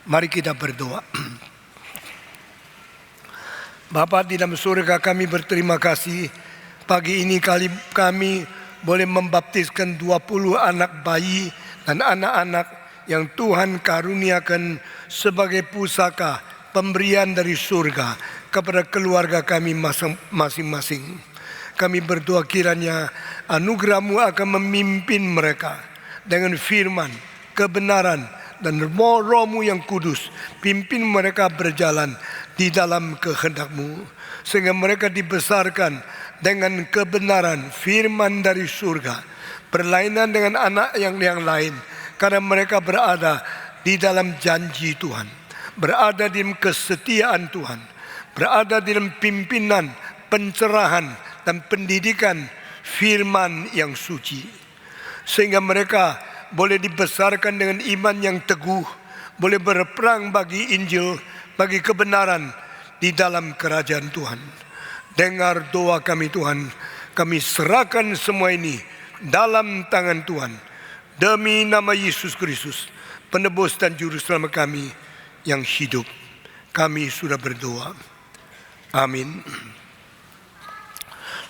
Mari kita berdoa. Bapa di dalam surga, kami berterima kasih pagi ini kami boleh membaptiskan 20 anak bayi dan anak-anak yang Tuhan karuniakan sebagai pusaka pemberian dari surga kepada keluarga kami masing-masing. Kami berdoa kiranya anugerah-Mu akan memimpin mereka dengan firman, kebenaran, dan Roh-Mu yang kudus. Pimpin mereka berjalan di dalam kehendak-Mu, sehingga mereka dibesarkan dengan kebenaran firman dari surga, berlainan dengan anak yang lain, karena mereka berada di dalam janji Tuhan, berada di dalam kesetiaan Tuhan, berada di dalam pimpinan, pencerahan, dan pendidikan firman yang suci, sehingga mereka boleh dibesarkan dengan iman yang teguh, boleh berperang bagi Injil, bagi kebenaran di dalam kerajaan Tuhan. Dengar doa kami Tuhan, kami serahkan semua ini dalam tangan Tuhan, demi nama Yesus Kristus, penebus dan juru selamat kami yang hidup. Kami sudah berdoa. Amin.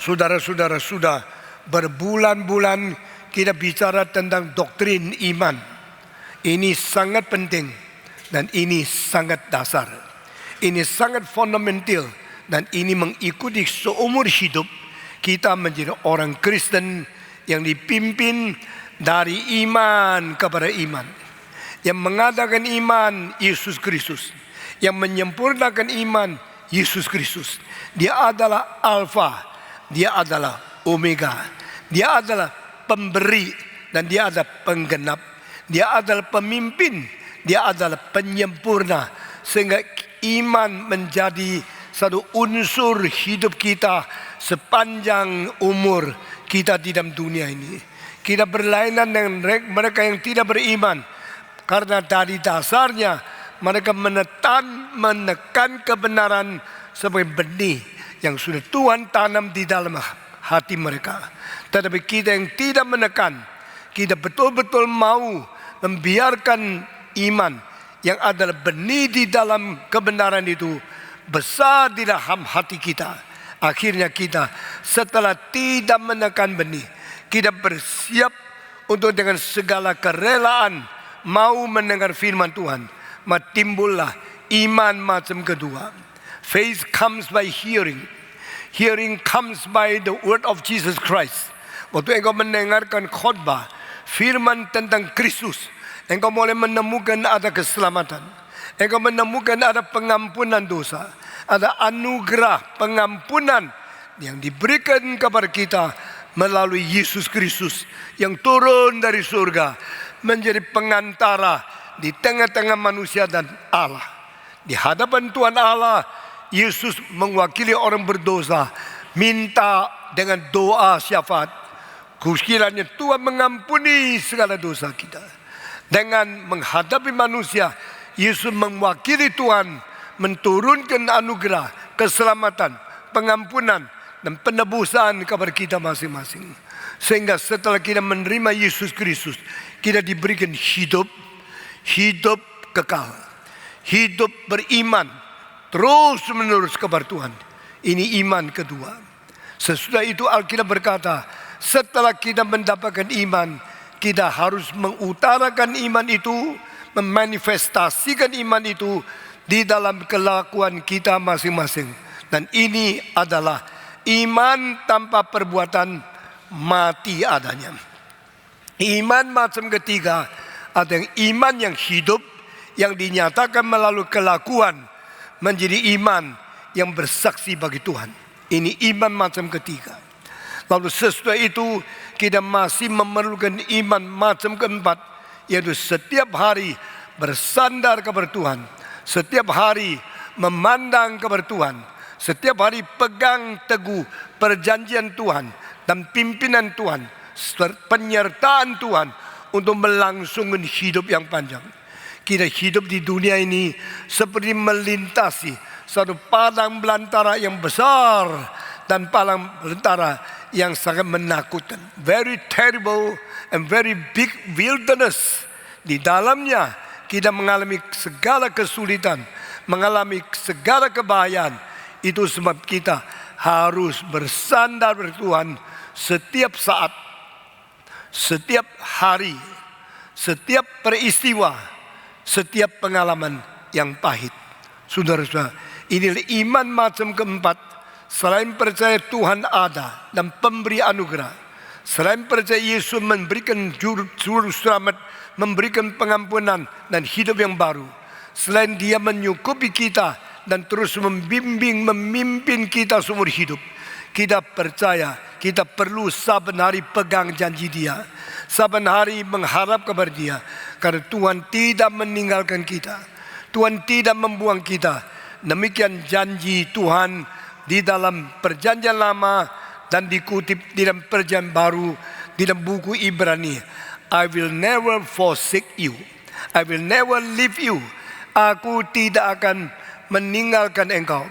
Saudara-saudara, sudah berbulan-bulan kita bicara tentang doktrin iman. Ini sangat penting dan ini sangat dasar. Ini sangat fundamental dan ini mengikuti seumur hidup kita menjadi orang Kristen yang dipimpin dari iman kepada iman, yang mengadakan iman Yesus Kristus, yang menyempurnakan iman Yesus Kristus. Dia adalah Alfa, Dia adalah Omega, Dia adalah pemberi dan Dia adalah penggenap. Dia adalah pemimpin, Dia adalah penyempurna, sehingga iman menjadi satu unsur hidup kita sepanjang umur kita di dalam dunia ini. Kita berlainan dengan mereka yang tidak beriman, karena dari dasarnya mereka menekan kebenaran sebagai benih yang sudah Tuhan tanam di dalam hati mereka. Tetapi kita yang tidak menekan, kita betul-betul mau membiarkan iman yang adalah benih di dalam kebenaran itu besar di dalam hati kita. Akhirnya kita setelah tidak menekan benih, kita bersiap untuk dengan segala kerelaan mau mendengar firman Tuhan. Maka timbullah iman macam kedua. Faith comes by hearing. Hearing comes by the word of Jesus Christ. Waktu engkau mendengarkan khotbah firman tentang Kristus, engkau mulai menemukan ada keselamatan, engkau menemukan ada pengampunan dosa, ada anugerah pengampunan yang diberikan kepada kita melalui Yesus Kristus yang turun dari surga menjadi pengantara di tengah-tengah manusia dan Allah. Di hadapan Tuhan Allah, Yesus mewakili orang berdosa, minta dengan doa syafaat, kiranya Tuhan mengampuni segala dosa kita. Dengan menghadapi manusia, Yesus mewakili Tuhan menurunkan anugerah, keselamatan, pengampunan, dan penebusan kepada kita masing-masing. Sehingga setelah kita menerima Yesus Kristus, kita diberikan hidup kekal, hidup beriman terus menerus kepada Tuhan. Ini iman kedua. Sesudah itu Alkitab berkata, setelah kita mendapatkan iman, kita harus mengutarakan iman itu, memanifestasikan iman itu di dalam kelakuan kita masing-masing. Dan ini adalah iman tanpa perbuatan, mati adanya. Iman macam ketiga ada yang iman yang hidup, yang dinyatakan melalui kelakuan, menjadi iman yang bersaksi bagi Tuhan. Ini iman macam ketiga. Lalu sesudah itu kita masih memerlukan iman macam keempat, yaitu setiap hari bersandar kepada Tuhan, setiap hari memandang kepada Tuhan, setiap hari pegang teguh perjanjian Tuhan dan pimpinan Tuhan, penyertaan Tuhan untuk melangsungkan hidup yang panjang. Kita hidup di dunia ini seperti melintasi satu padang belantara yang besar dan padang belantara yang sangat menakutkan. Very terrible and very big wilderness. Di dalamnya kita mengalami segala kesulitan, mengalami segala kebahayaan, itu sebab kita harus bersandar pada Tuhan setiap saat, setiap hari, setiap peristiwa, setiap pengalaman yang pahit. Saudara-saudara, inilah iman macam keempat. Selain percaya Tuhan ada dan pemberi anugerah, selain percaya Yesus memberikan juru selamat, memberikan pengampunan dan hidup yang baru, selain Dia menyukupi kita dan terus membimbing, memimpin kita seumur hidup, kita percaya kita perlu saban hari pegang janji Dia, saban hari mengharap kepada Dia, karena Tuhan tidak meninggalkan kita, Tuhan tidak membuang kita. Demikian janji Tuhan di dalam perjanjian lama dan dikutip di dalam perjanjian baru di dalam buku Ibrani. I will never forsake you, I will never leave you. Aku tidak akan meninggalkan engkau,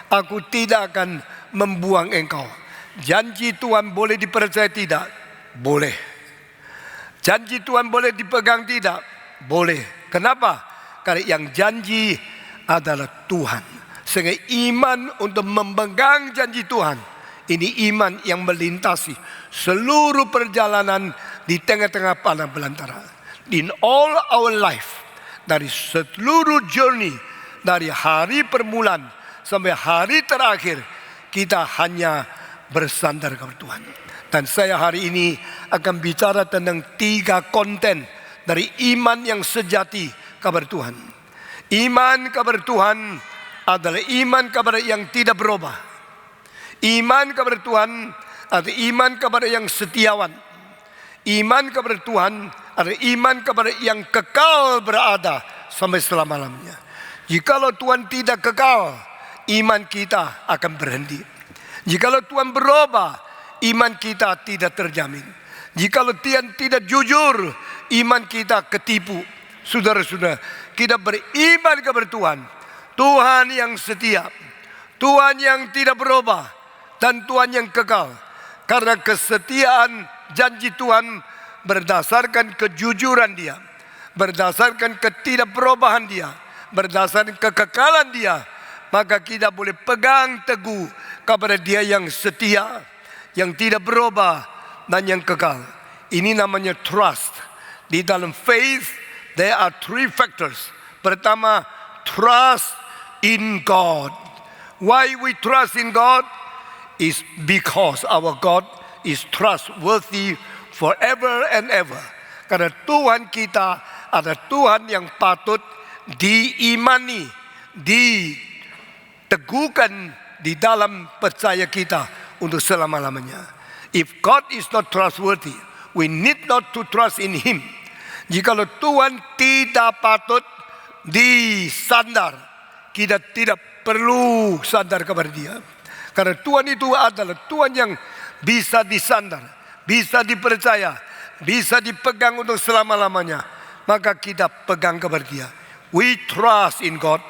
aku tidak akan membuang engkau. Janji Tuhan boleh dipercaya tidak? Boleh. Janji Tuhan boleh dipegang tidak? Boleh. Kenapa? Karena yang janji adalah Tuhan. Sehingga iman untuk memegang janji Tuhan, ini iman yang melintasi seluruh perjalanan di tengah-tengah padang belantara. In all our life, dari seluruh journey, dari hari permulaan sampai hari terakhir, kita hanya bersandar kepada Tuhan. Dan saya hari ini akan bicara tentang 3 konten dari iman yang sejati kepada Tuhan. Iman kepada Tuhan adalah iman kepada yang tidak berubah. Iman kepada Tuhan adalah iman kepada yang setiawan. Iman kepada Tuhan adalah iman kepada yang kekal berada sampai selama-lamanya. Jikalau Tuhan tidak kekal, iman kita akan berhenti. Jikalau Tuhan berubah, iman kita tidak terjamin. Jikalau Tuhan tidak jujur, iman kita ketipu. Saudara-saudara, kita beriman kepada Tuhan, Tuhan yang setia, Tuhan yang tidak berubah, dan Tuhan yang kekal. Karena kesetiaan janji Tuhan berdasarkan kejujuran Dia, berdasarkan ketidakperubahan Dia, berdasarkan kekekalan Dia, maka kita boleh pegang teguh kepada Dia yang setia, yang tidak berubah, dan yang kekal. Ini namanya trust. Di dalam faith, there are 3 factors. Pertama, trust in God. Why we trust in God? Is because our God is trustworthy forever and ever. Karena Tuhan kita adalah Tuhan yang patut diimani, diteguhkan di dalam percaya kita untuk selama-lamanya. If God is not trustworthy, we need not to trust in Him. Jikalau Tuhan tidak patut disandar, kita tidak perlu sandar kepada Dia. Karena Tuhan itu adalah Tuhan yang bisa disandar, bisa dipercaya, bisa dipegang untuk selama-lamanya. Maka kita pegang kepada Dia. We trust in God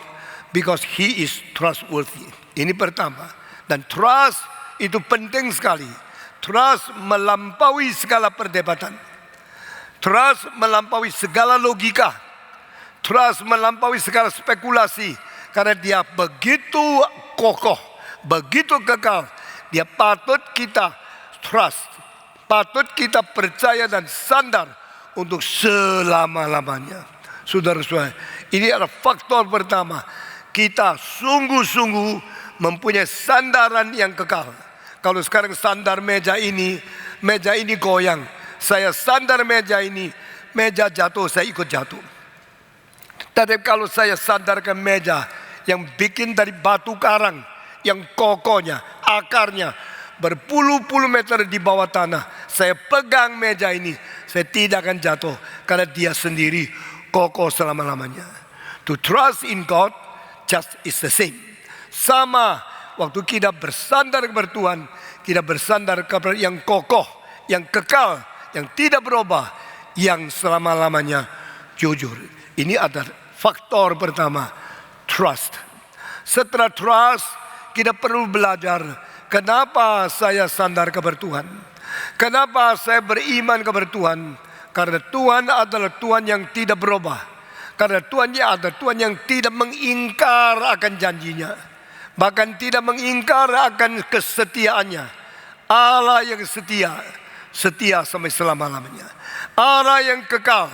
because He is trustworthy. Ini pertama. Dan trust itu penting sekali. Trust melampaui segala perdebatan. Trust melampaui segala logika. Trust melampaui segala spekulasi. Karena Dia begitu kokoh, begitu kekal. Dia patut kita trust, patut kita percaya dan sandar untuk selama-lamanya. Saudara-saudara, ini adalah faktor pertama. Kita sungguh-sungguh mempunyai sandaran yang kekal. Kalau sekarang sandar meja ini goyang. Saya sandar meja ini, meja jatuh, saya ikut jatuh. Tapi kalau saya sandarkan meja yang bikin dari batu karang, yang kokohnya, akarnya berpuluh-puluh meter di bawah tanah, saya pegang meja ini, saya tidak akan jatuh karena Dia sendiri kokoh selama-lamanya. To trust in God just is the same. Sama waktu kita bersandar kepada Tuhan, kita bersandar kepada yang kokoh, yang kekal, yang tidak berubah, yang selama-lamanya jujur. Ini adalah faktor pertama, trust. Setelah trust, kita perlu belajar kenapa saya sandar kepada Tuhan. Kenapa saya beriman kepada Tuhan? Karena Tuhan adalah Tuhan yang tidak berubah. Karena Tuhan yang ada, Tuhan yang tidak mengingkar akan janjinya, bahkan tidak mengingkar akan kesetiaannya. Allah yang setia, setia sampai selama-lamanya. Allah yang kekal,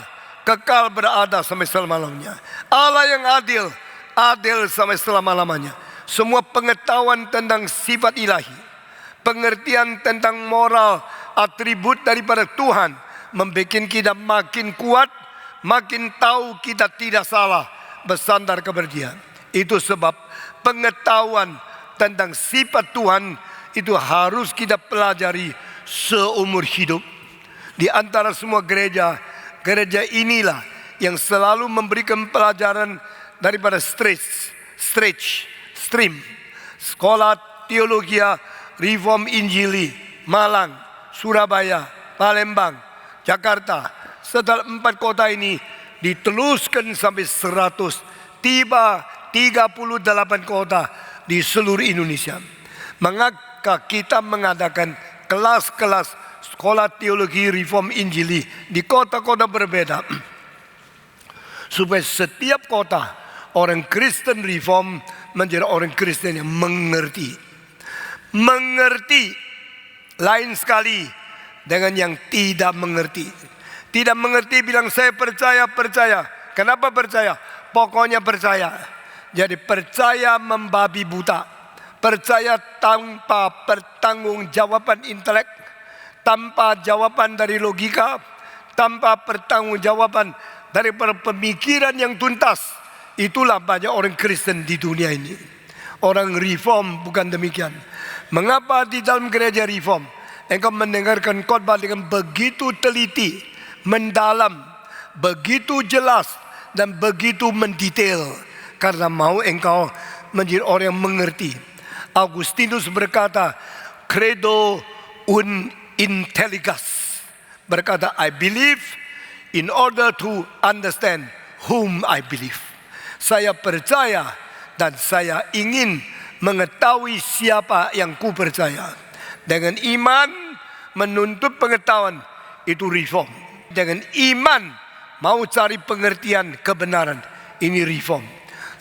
kekal berada sampai selama-lamanya. Allah yang adil, adil sampai selama-lamanya. Semua pengetahuan tentang sifat ilahi, pengertian tentang moral, atribut daripada Tuhan membuat kita makin kuat, makin tahu kita tidak salah bersandar kepada Dia. Itu sebab pengetahuan tentang sifat Tuhan itu harus kita pelajari seumur hidup. Di antara semua gereja, gereja inilah yang selalu memberikan pelajaran daripada stream, Sekolah Teologi Reform Injili, Malang, Surabaya, Palembang, Jakarta. Setelah 4 kota ini diteluskan sampai 100, tiba 38 kota di seluruh Indonesia. Maka kita mengadakan kelas-kelas sekolah teologi reform Injili di kota-kota berbeda, supaya setiap kota orang Kristen reform menjadi orang Kristen yang mengerti. Mengerti lain sekali dengan yang tidak mengerti. Tidak mengerti bilang saya percaya. Kenapa percaya? Pokoknya percaya. Jadi percaya membabi buta. Percaya tanpa pertanggungjawaban intelek, tanpa jawaban dari logika, tanpa pertanggungjawaban dari pemikiran yang tuntas. Itulah banyak orang Kristen di dunia ini. Orang reform bukan demikian. Mengapa di dalam gereja reform engkau mendengarkan khotbah dengan begitu teliti, mendalam, begitu jelas dan begitu mendetail? Karena mau engkau menjadi orang yang mengerti. Augustinus berkata, credo un intelligas. Berkata, I believe in order to understand whom I believe. Saya percaya dan saya ingin mengetahui siapa yang ku percaya. Dengan iman menuntut pengetahuan, itu reform. Dengan iman mau cari pengertian kebenaran, ini reform.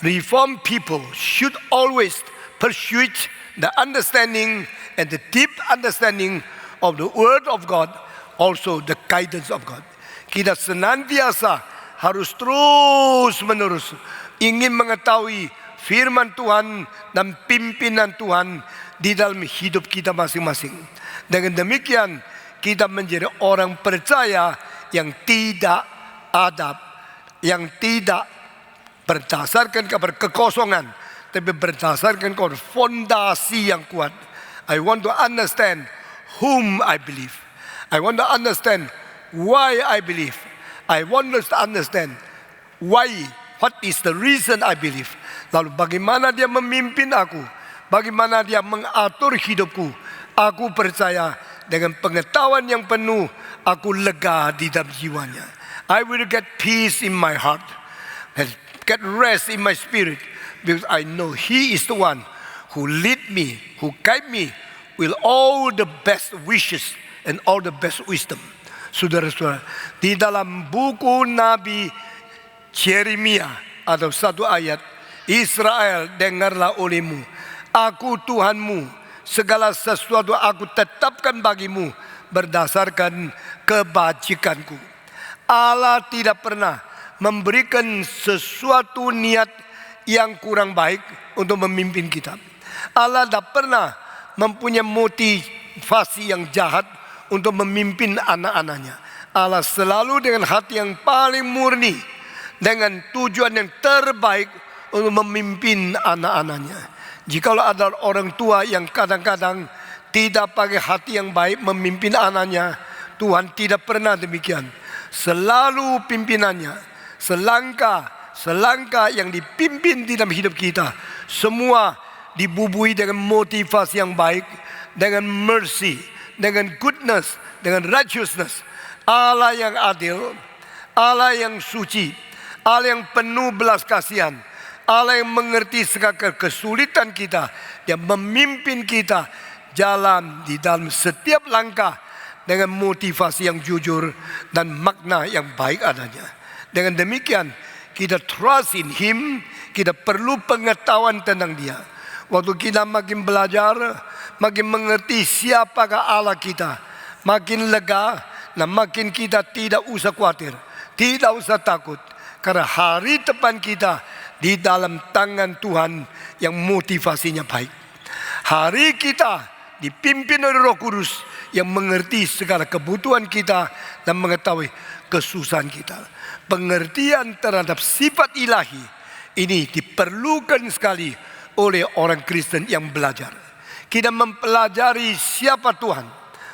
Reform people should always pursue the understanding and the deep understanding of the Word of God, also the guidance of God. Kita senantiasa harus terus menerus ingin mengetahui firman Tuhan dan pimpinan Tuhan di dalam hidup kita masing-masing. Dengan demikian kita menjadi orang percaya yang tidak adab, yang tidak berdasarkan kepada kekosongan, tapi berdasarkan kepada fondasi yang kuat. I want to understand whom I believe. I want to understand why I believe. I want to understand why, what is the reason I believe. Lalu bagaimana Dia memimpin aku, bagaimana Dia mengatur hidupku. Aku percaya dengan pengetahuan yang penuh, aku lega di dalam jiwanya. I will get peace in my heart and get rest in my spirit, because I know He is the one who lead me, who guide me with all the best wishes and all the best wisdom. Saudara-saudara, di dalam buku Nabi Yeremia ada satu ayat, Israel, dengarlah olehmu, aku Tuhanmu, segala sesuatu aku tetapkan bagimu berdasarkan kebajikanku. Allah tidak pernah memberikan sesuatu niat yang kurang baik untuk memimpin kita. Allah tidak pernah mempunyai motivasi yang jahat untuk memimpin anak-anaknya. Allah selalu dengan hati yang paling murni, dengan tujuan yang terbaik untuk memimpin anak-anaknya. Jikalau ada orang tua yang kadang-kadang tidak pakai hati yang baik memimpin anaknya, Tuhan tidak pernah demikian. Selalu pimpinannya, selangkah yang dipimpin di dalam hidup kita, semua dibubui dengan motivasi yang baik, dengan mercy, dengan goodness, dengan righteousness. Allah yang adil, Allah yang suci, Allah yang penuh belas kasihan, Allah yang mengerti segala kesulitan kita, yang memimpin kita jalan di dalam setiap langkah dengan motivasi yang jujur dan makna yang baik adanya. Dengan demikian kita trust in Him, kita perlu pengetahuan tentang Dia. Waktu kita makin belajar, makin mengerti siapakah Allah kita, makin lega, dan makin kita tidak usah khawatir, tidak usah takut. Karena hari depan kita di dalam tangan Tuhan yang motivasinya baik. Hari kita dipimpin oleh Roh Kudus yang mengerti segala kebutuhan kita dan mengetahui kesusahan kita. Pengertian terhadap sifat ilahi ini diperlukan sekali oleh orang Kristen yang belajar. Kita mempelajari siapa Tuhan,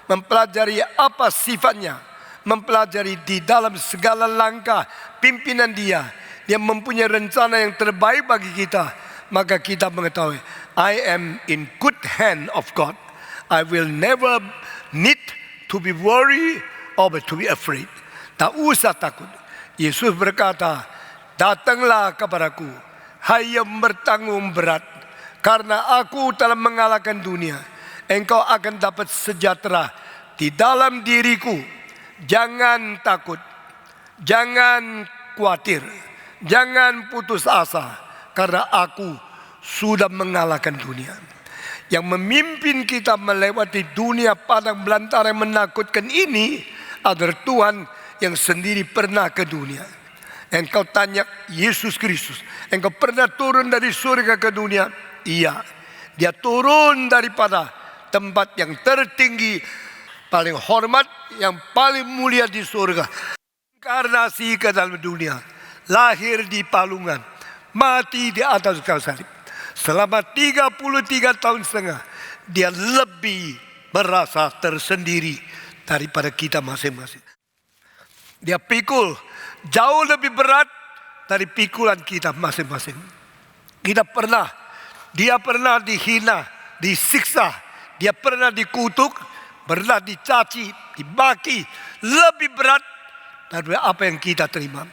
mempelajari apa sifatnya, mempelajari di dalam segala langkah pimpinan Dia. Dia mempunyai rencana yang terbaik bagi kita. Maka kita mengetahui, I am in good hand of God. I will never need to be worried or to be afraid. Tak usah takut. Yesus berkata, datanglah kepadaku, hai yang bertanggung berat, karena aku telah mengalahkan dunia. Engkau akan dapat sejahtera di dalam diriku. Jangan takut, jangan khawatir, jangan putus asa, karena aku sudah mengalahkan dunia. Yang memimpin kita melewati dunia padang belantara yang menakutkan ini adalah Tuhan yang sendiri pernah ke dunia. Engkau tanya Yesus Kristus, engkau pernah turun dari surga ke dunia? Iya, Dia turun daripada tempat yang tertinggi, paling hormat, yang paling mulia di surga, inkarnasi ke dalam dunia, lahir di palungan, mati di atas kayu salib. Selama 33 tahun setengah, Dia lebih merasa tersendiri daripada kita masing-masing. Dia pikul jauh lebih berat dari pikulan kita masing-masing. Dia pernah dihina, disiksa, Dia pernah dikutuk, pernah dicaci, dibaki, lebih berat dari apa yang kita terima.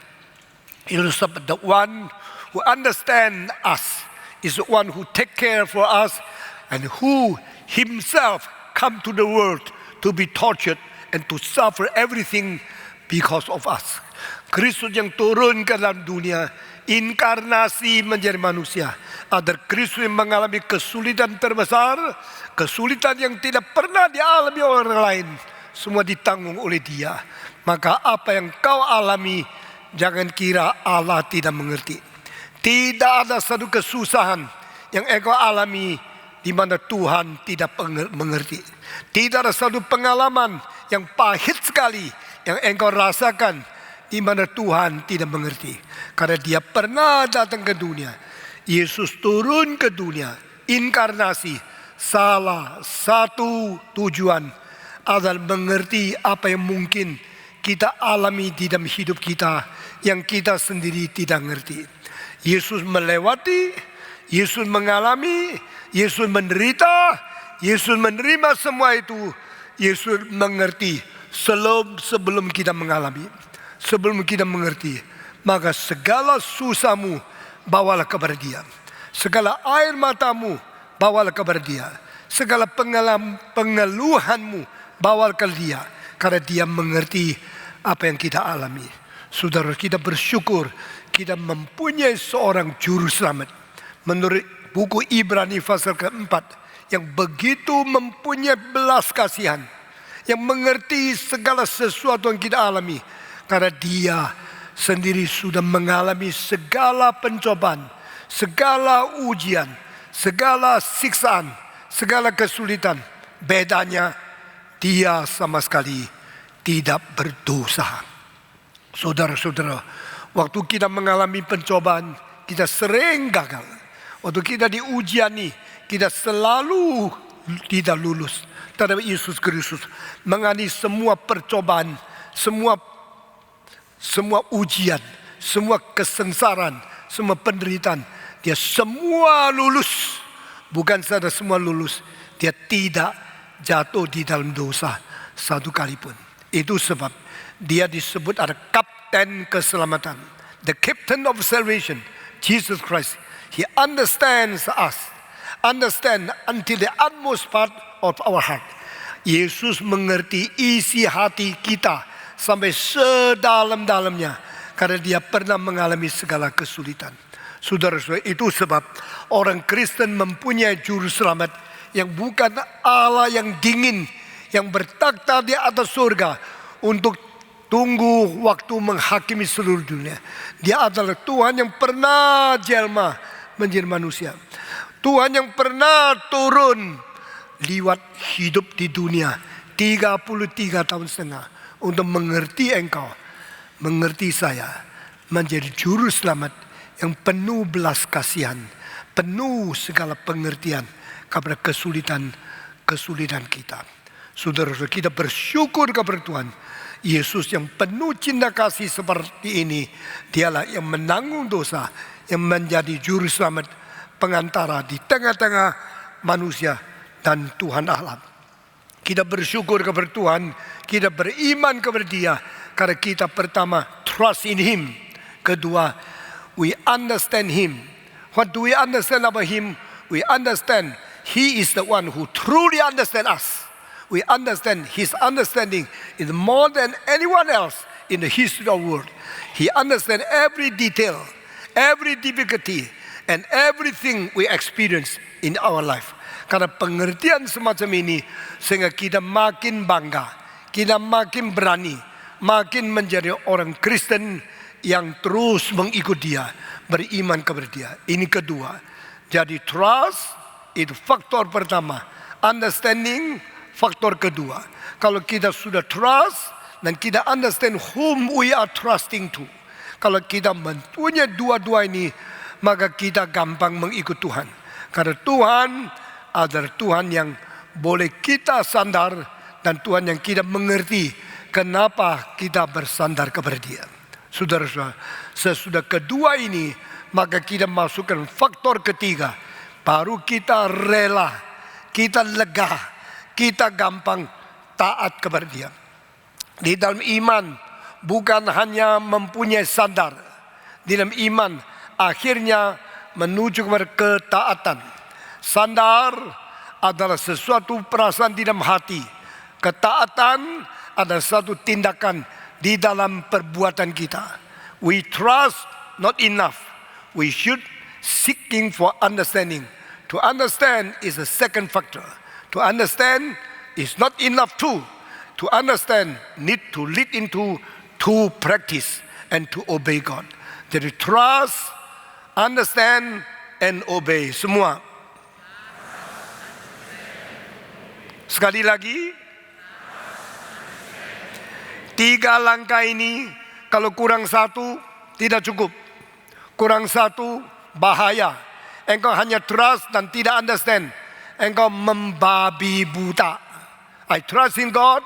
Itu sebab the one who understand us is the one who take care for us, and who Himself come to the world to be tortured and to suffer everything because of us. Kristus yang turun ke dalam dunia, inkarnasi menjadi manusia. Ada Kristus yang mengalami kesulitan terbesar, kesulitan yang tidak pernah dialami orang lain, semua ditanggung oleh Dia. Maka apa yang kau alami, jangan kira Allah tidak mengerti. Tidak ada satu kesusahan yang engkau alami di mana Tuhan tidak mengerti. Tidak ada satu pengalaman yang pahit sekali yang engkau rasakan di mana Tuhan tidak mengerti. Karena Dia pernah datang ke dunia. Yesus turun ke dunia, inkarnasi. Salah satu tujuan adalah mengerti apa yang mungkin kita alami di dalam hidup kita yang kita sendiri tidak mengerti. Yesus melewati, Yesus mengalami, Yesus menderita, Yesus menerima semua itu. Yesus mengerti sebelum kita mengalami, sebelum kita mengerti. Maka segala susahmu bawalah kepada Dia, segala air matamu bawalah kepada Dia, segala pengeluhanmu bawalah ke Dia, karena Dia mengerti apa yang kita alami. Saudara, kita bersyukur kita mempunyai seorang juru selamat. Menurut buku Ibrani pasal keempat, yang begitu mempunyai belas kasihan, yang mengerti segala sesuatu yang kita alami, karena Dia sendiri sudah mengalami segala pencobaan, segala ujian, segala siksaan, segala kesulitan. Bedanya, Dia sama sekali tidak berdosa. Saudara-saudara, waktu kita mengalami pencobaan, kita sering gagal. Waktu kita diujiani, kita selalu tidak lulus. Tetapi Yesus Kristus mengalami semua percobaan, semua ujian, semua kesengsaraan, semua penderitaan. Dia semua lulus. Bukan saja semua lulus, Dia tidak jatuh di dalam dosa satu kali pun. Itu sebab Dia disebut ada kapten keselamatan, the captain of salvation, Jesus Christ. He understands us, understand until the utmost part of our heart. Yesus mengerti isi hati kita sampai sedalam-dalamnya, karena dia pernah mengalami segala kesulitan. Saudara-saudara, itu sebab orang Kristen mempunyai juru selamat yang bukan Allah yang dingin, yang bertakhta di atas surga untuk tunggu waktu menghakimi seluruh dunia. Dia adalah Tuhan yang pernah jelma menjadi manusia. Tuhan yang pernah turun liwat hidup di dunia 33 tahun setengah untuk mengerti engkau, mengerti saya, menjadi juru selamat yang penuh belas kasihan, penuh segala pengertian kepada kesulitan kita. Saudara-saudara, kita bersyukur kepada Tuhan Yesus yang penuh cinta kasih seperti ini. Dialah yang menanggung dosa, yang menjadi juru selamat pengantara di tengah-tengah manusia dan Tuhan Allah. Kita bersyukur kepada Tuhan, kita beriman kepada Dia karena kita pertama trust in Him. Kedua, we understand Him. What do we understand about Him? We understand He is the one who truly understands us. We understand His understanding is more than anyone else in the history of the world. He understands every detail, every difficulty, and everything we experience in our life. Karena pengertian semacam ini, sehingga kita makin bangga, kita makin berani, makin menjadi orang Kristen yang terus mengikut Dia, beriman kepada Dia. Ini kedua. Jadi trust itu faktor pertama, understanding faktor kedua. Kalau kita sudah trust dan kita understand whom we are trusting to, kalau kita mempunyai dua-dua ini, maka kita gampang mengikut Tuhan. Karena Tuhan adalah Tuhan yang boleh kita sandar dan Tuhan yang kita mengerti kenapa kita bersandar kepada Dia. Saudara-saudara, sesudah kedua ini, maka kita masukkan faktor ketiga. Baru kita rela, kita lega, kita gampang taat kepada Dia. Di dalam iman bukan hanya mempunyai sandar. Di dalam iman akhirnya menuju kepada ketaatan. Sandar adalah sesuatu perasaan di dalam hati. Ketaatan adalah satu tindakan di dalam perbuatan kita. We trust not enough. We should seeking for understanding. To understand is the second factor. To understand is not enough too. To understand need to lead into to practice and to obey God. Jadi trust, understand, and obey. Semua. Sekali lagi, 3 langkah ini kalau kurang satu tidak cukup. Kurang satu bahaya. Engkau hanya trust dan tidak understand. Engkau membabi buta. I trust in God.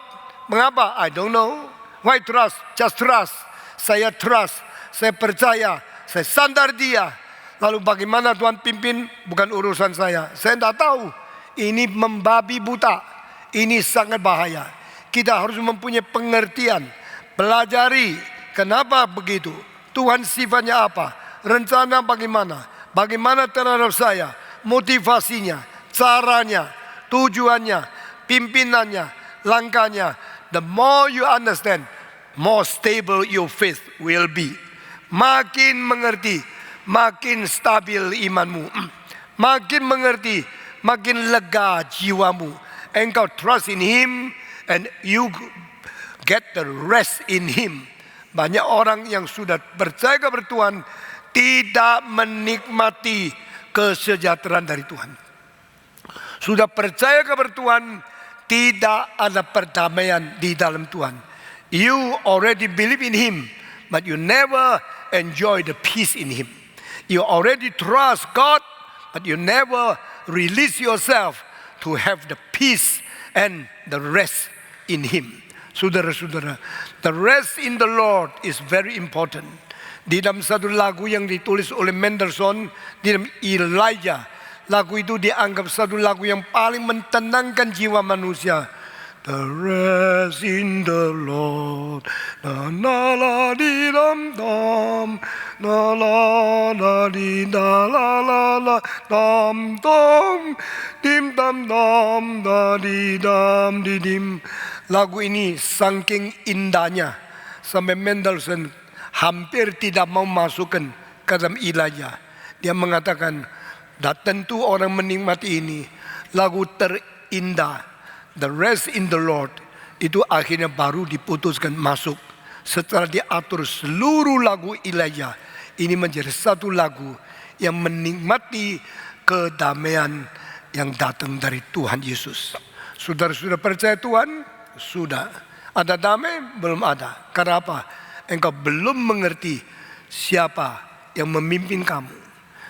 Mengapa? I don't know. Why trust? Just trust. Saya trust. Saya percaya. Saya sandar Dia. Lalu bagaimana Tuhan pimpin? Bukan urusan saya. Saya tidak tahu. Ini membabi buta. Ini sangat bahaya. Kita harus mempunyai pengertian. Pelajari kenapa begitu. Tuhan sifatnya apa? Rencana bagaimana? Bagaimana terhadap saya? Motivasinya, caranya, tujuannya, pimpinannya, langkahnya. The more you understand, more stable your faith will be. Makin mengerti, makin stabil imanmu. Makin mengerti, makin lega jiwamu. Engkau trust in Him and you get the rest in Him. Banyak orang yang sudah percaya kepada Tuhan tidak menikmati kesejahteraan dari Tuhan. Sudah percaya kepada Tuhan, tidak ada perdamaian di dalam Tuhan. You already believe in Him, but you never enjoy the peace in Him. You already trust God, but you never release yourself to have the peace and the rest in Him. Saudara-saudara, the rest in the Lord is very important. Di dalam satu lagu yang ditulis oleh Mendelssohn, di dalam Elijah, lagu itu dianggap satu lagu yang paling mentenangkan jiwa manusia. The rest in the Lord, na na la di dam dam, na la la di da la la la dam dam, dim dam dam da di dam di dim. Lagu ini saking indahnya sampai Mendelssohn hampir tidak mau masukkan ke dalam wilayah. Dia mengatakan, dah tentu orang menikmati ini, lagu terindah, The Rest in the Lord, itu akhirnya baru diputuskan masuk. Setelah diatur seluruh lagu wilayah, ini menjadi satu lagu yang menikmati kedamaian yang datang dari Tuhan Yesus. Saudara-saudara percaya Tuhan? Sudah. Ada damai? Belum ada. Kenapa? Engkau belum mengerti siapa yang memimpin kamu.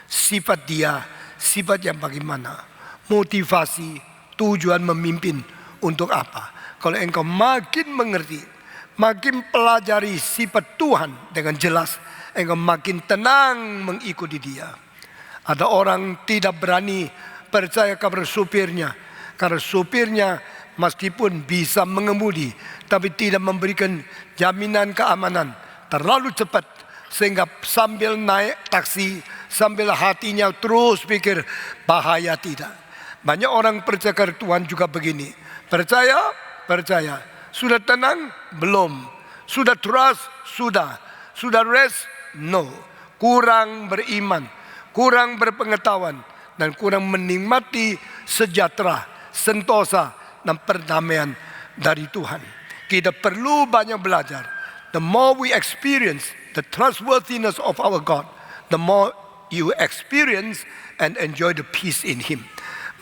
Sifat dia, sifat yang bagaimana. Motivasi, tujuan memimpin untuk apa. Kalau engkau makin mengerti, makin pelajari sifat Tuhan dengan jelas, engkau makin tenang mengikuti dia. Ada orang tidak berani percaya kepada supirnya, karena supirnya meskipun bisa mengemudi, tapi tidak memberikan jaminan keamanan. Terlalu cepat, sehingga sambil naik taksi, sambil hatinya terus pikir bahaya tidak. Banyak orang percaya kepada Tuhan juga begini. Percaya? Percaya. Sudah tenang? Belum. Sudah trust? Sudah. Sudah rest? No. Kurang beriman, kurang berpengetahuan, dan kurang menikmati sejahtera, sentosa, dan perdamaian dari Tuhan. Kita perlu banyak belajar. The more we experience the trustworthiness of our God, the more you experience and enjoy the peace in Him.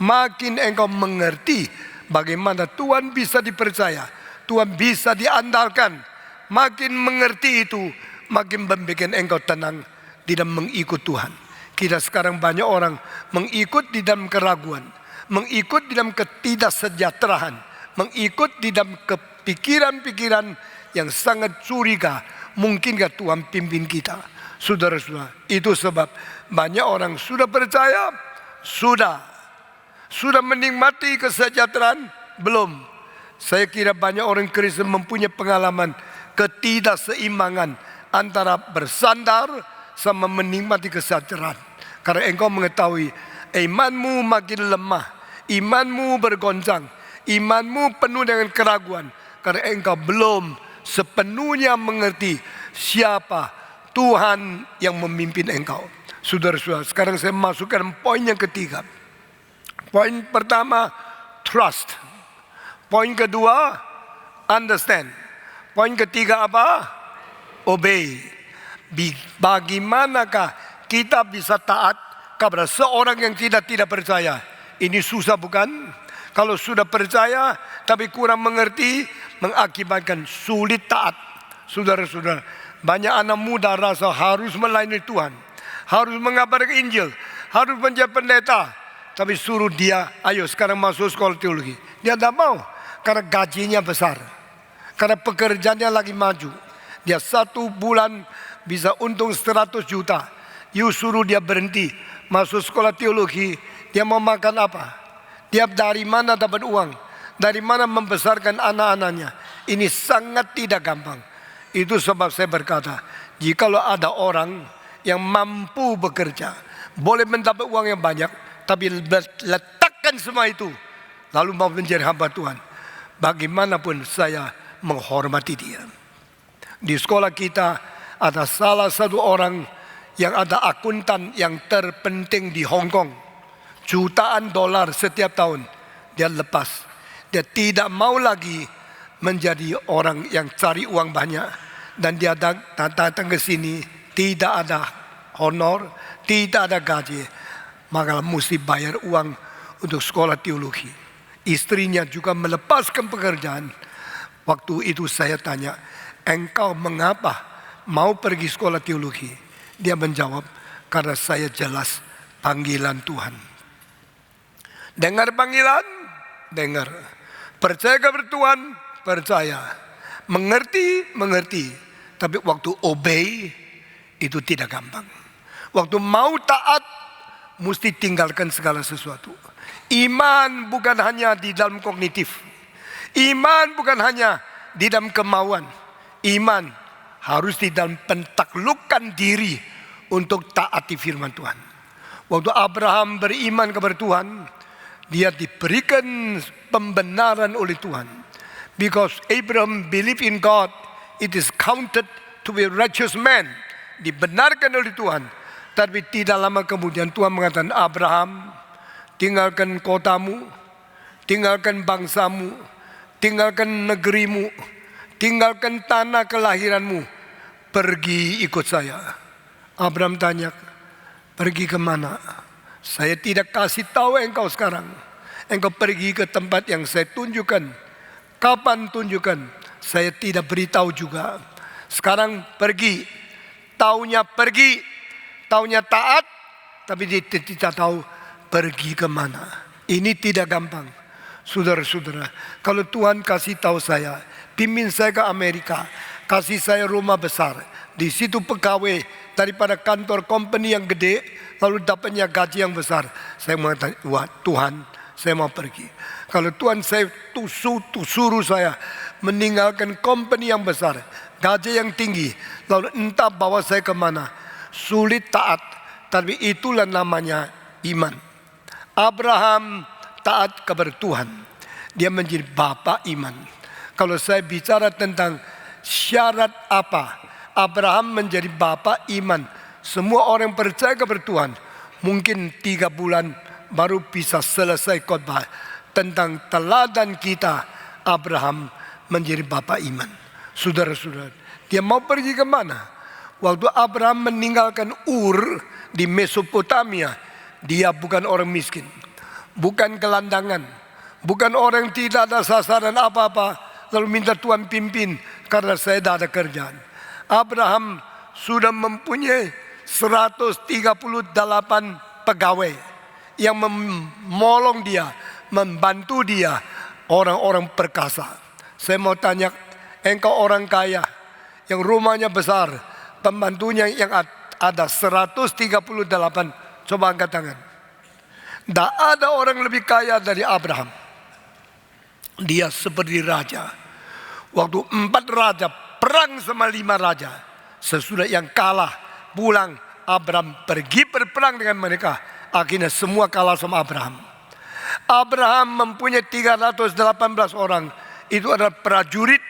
Makin engkau mengerti bagaimana Tuhan bisa dipercaya, Tuhan bisa diandalkan, makin mengerti itu, makin membuat engkau tenang di dalam mengikut Tuhan. Kita sekarang banyak orang mengikut di dalam keraguan, mengikut di dalam ketidaksejahteraan, mengikut di dalam kepikiran-pikiran yang sangat curiga. Mungkinkah Tuhan pimpin kita? Saudara-saudara, itu sebab banyak orang sudah percaya, sudah menikmati kesejahteraan, belum. Saya kira banyak orang Kristen mempunyai pengalaman ketidakseimbangan antara bersandar sama menikmati kesejahteraan. Karena engkau mengetahui imanmu makin lemah, imanmu bergoncang, imanmu penuh dengan keraguan, karena engkau belum sepenuhnya mengerti siapa Tuhan yang memimpin engkau. Saudara-saudara, sekarang saya masukkan poin yang ketiga. Poin pertama, trust. Poin kedua, understand. Poin ketiga apa? Obey. Bagaimanakah kita bisa taat kepada seorang yang tidak percaya? Ini susah bukan? Kalau sudah percaya tapi kurang mengerti, mengakibatkan sulit taat. Saudara-saudara, banyak anak muda rasa harus melayani Tuhan, harus mengabarkan Injil, harus menjadi pendeta, tapi suruh dia, ayo sekarang masuk sekolah teologi. Dia tidak mau, karena gajinya besar, karena pekerjaannya lagi maju. Dia 1 bulan bisa untung 100 juta. You suruh dia berhenti masuk sekolah teologi, dia mau makan apa? Dia dari mana dapat uang? Dari mana membesarkan anak-anaknya? Ini sangat tidak gampang. Itu sebab saya berkata, jikalau ada orang yang mampu bekerja, boleh mendapat uang yang banyak, tapi letakkan semua itu, lalu mau menjadi hamba Tuhan, bagaimanapun saya menghormati dia. Di sekolah kita ada salah satu orang yang ada akuntan yang terpenting di Hong Kong. Jutaan dolar setiap tahun dia lepas. Dia tidak mau lagi menjadi orang yang cari uang banyak. Dan dia datang ke sini, tidak ada honor, tidak ada gaji, maka mesti bayar uang untuk sekolah teologi. Istrinya juga melepaskan pekerjaan. Waktu itu saya tanya, engkau mengapa mau pergi sekolah teologi? Dia menjawab, karena saya jelas panggilan Tuhan. Dengar panggilan? Dengar. Percaya kepada Tuhan? Percaya. Mengerti? Mengerti. Tapi waktu obey, itu tidak gampang. Waktu mau taat, mesti tinggalkan segala sesuatu. Iman bukan hanya di dalam kognitif. Iman bukan hanya di dalam kemauan. Iman harus di dalam pentaklukan diri untuk taati firman Tuhan. Waktu Abraham beriman kepada Tuhan, dia diberikan pembenaran oleh Tuhan. Because Abraham believed in God, it is counted to to be a righteous man. Dibenarkan oleh Tuhan. Tapi tidak lama kemudian Tuhan mengatakan, Abraham, tinggalkan kotamu, tinggalkan bangsamu, tinggalkan negerimu, tinggalkan tanah kelahiranmu, pergi ikut saya. Abraham tanya, pergi kemana? Saya tidak kasih tahu engkau sekarang. Engkau pergi ke tempat yang saya tunjukkan. Kapan tunjukkan? Saya tidak beritahu juga. Sekarang pergi. Taunya pergi. Taunya taat. Tapi dia tidak tahu pergi kemana. Ini tidak gampang. Saudara-saudara, kalau Tuhan kasih tahu saya, pimpin saya ke Amerika, kasih saya rumah besar, di situ pegawai daripada kantor company yang gede, lalu dapatnya gaji yang besar, saya mengatakan, wah Tuhan, saya mau pergi. Kalau Tuhan saya suruh saya meninggalkan company yang besar, gaji yang tinggi, lalu entah bawa saya kemana, sulit taat, tapi itulah namanya iman. Abraham taat kepada Tuhan. Dia menjadi bapa iman. Kalau saya bicara tentang syarat apa Abraham menjadi bapa iman, semua orang percaya kepada Tuhan, mungkin 3 bulan baru bisa selesai khotbah tentang teladan kita. Abraham menjadi bapa iman. Saudara-saudara, dia mau pergi ke mana? Waktu Abraham meninggalkan Ur di Mesopotamia, dia bukan orang miskin, bukan gelandangan, bukan orang tidak ada sasaran apa-apa, lalu minta Tuhan pimpin karena saya tidak ada kerjaan. Abraham sudah mempunyai 138 pegawai yang memolong dia, membantu dia, orang-orang perkasa. Saya mau tanya, engkau orang kaya yang rumahnya besar, pembantunya yang ada 138, coba angkat tangan. Tidak ada orang lebih kaya dari Abraham. Dia seperti raja. Waktu 4 raja perang sama 5 raja, sesudah yang kalah pulang, Abraham pergi berperang dengan mereka. Akhirnya semua kalah sama Abraham. Abraham mempunyai 318 orang. Itu adalah prajurit,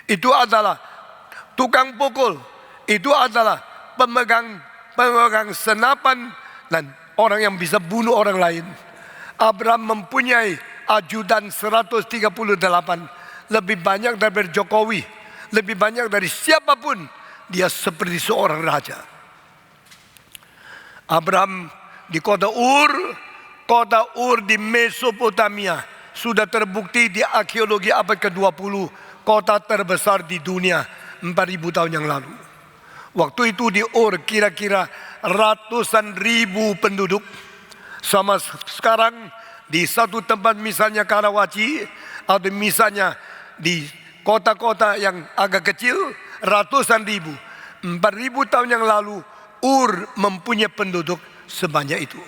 itu adalah tukang pukul, itu adalah pemegang senapan, dan orang yang bisa bunuh orang lain. Abraham mempunyai ajudan 138, lebih banyak dari Jokowi, lebih banyak dari siapapun. Dia seperti seorang raja. Abraham di kota Ur di Mesopotamia, sudah terbukti di arkeologi abad ke-20, kota terbesar di dunia 4000 tahun yang lalu. Waktu itu di Ur kira-kira ratusan ribu penduduk. Sama sekarang di satu tempat misalnya Karawaci, atau misalnya di kota-kota yang agak kecil, ratusan ribu. 4000 tahun yang lalu Ur mempunyai penduduk sebanyak itu.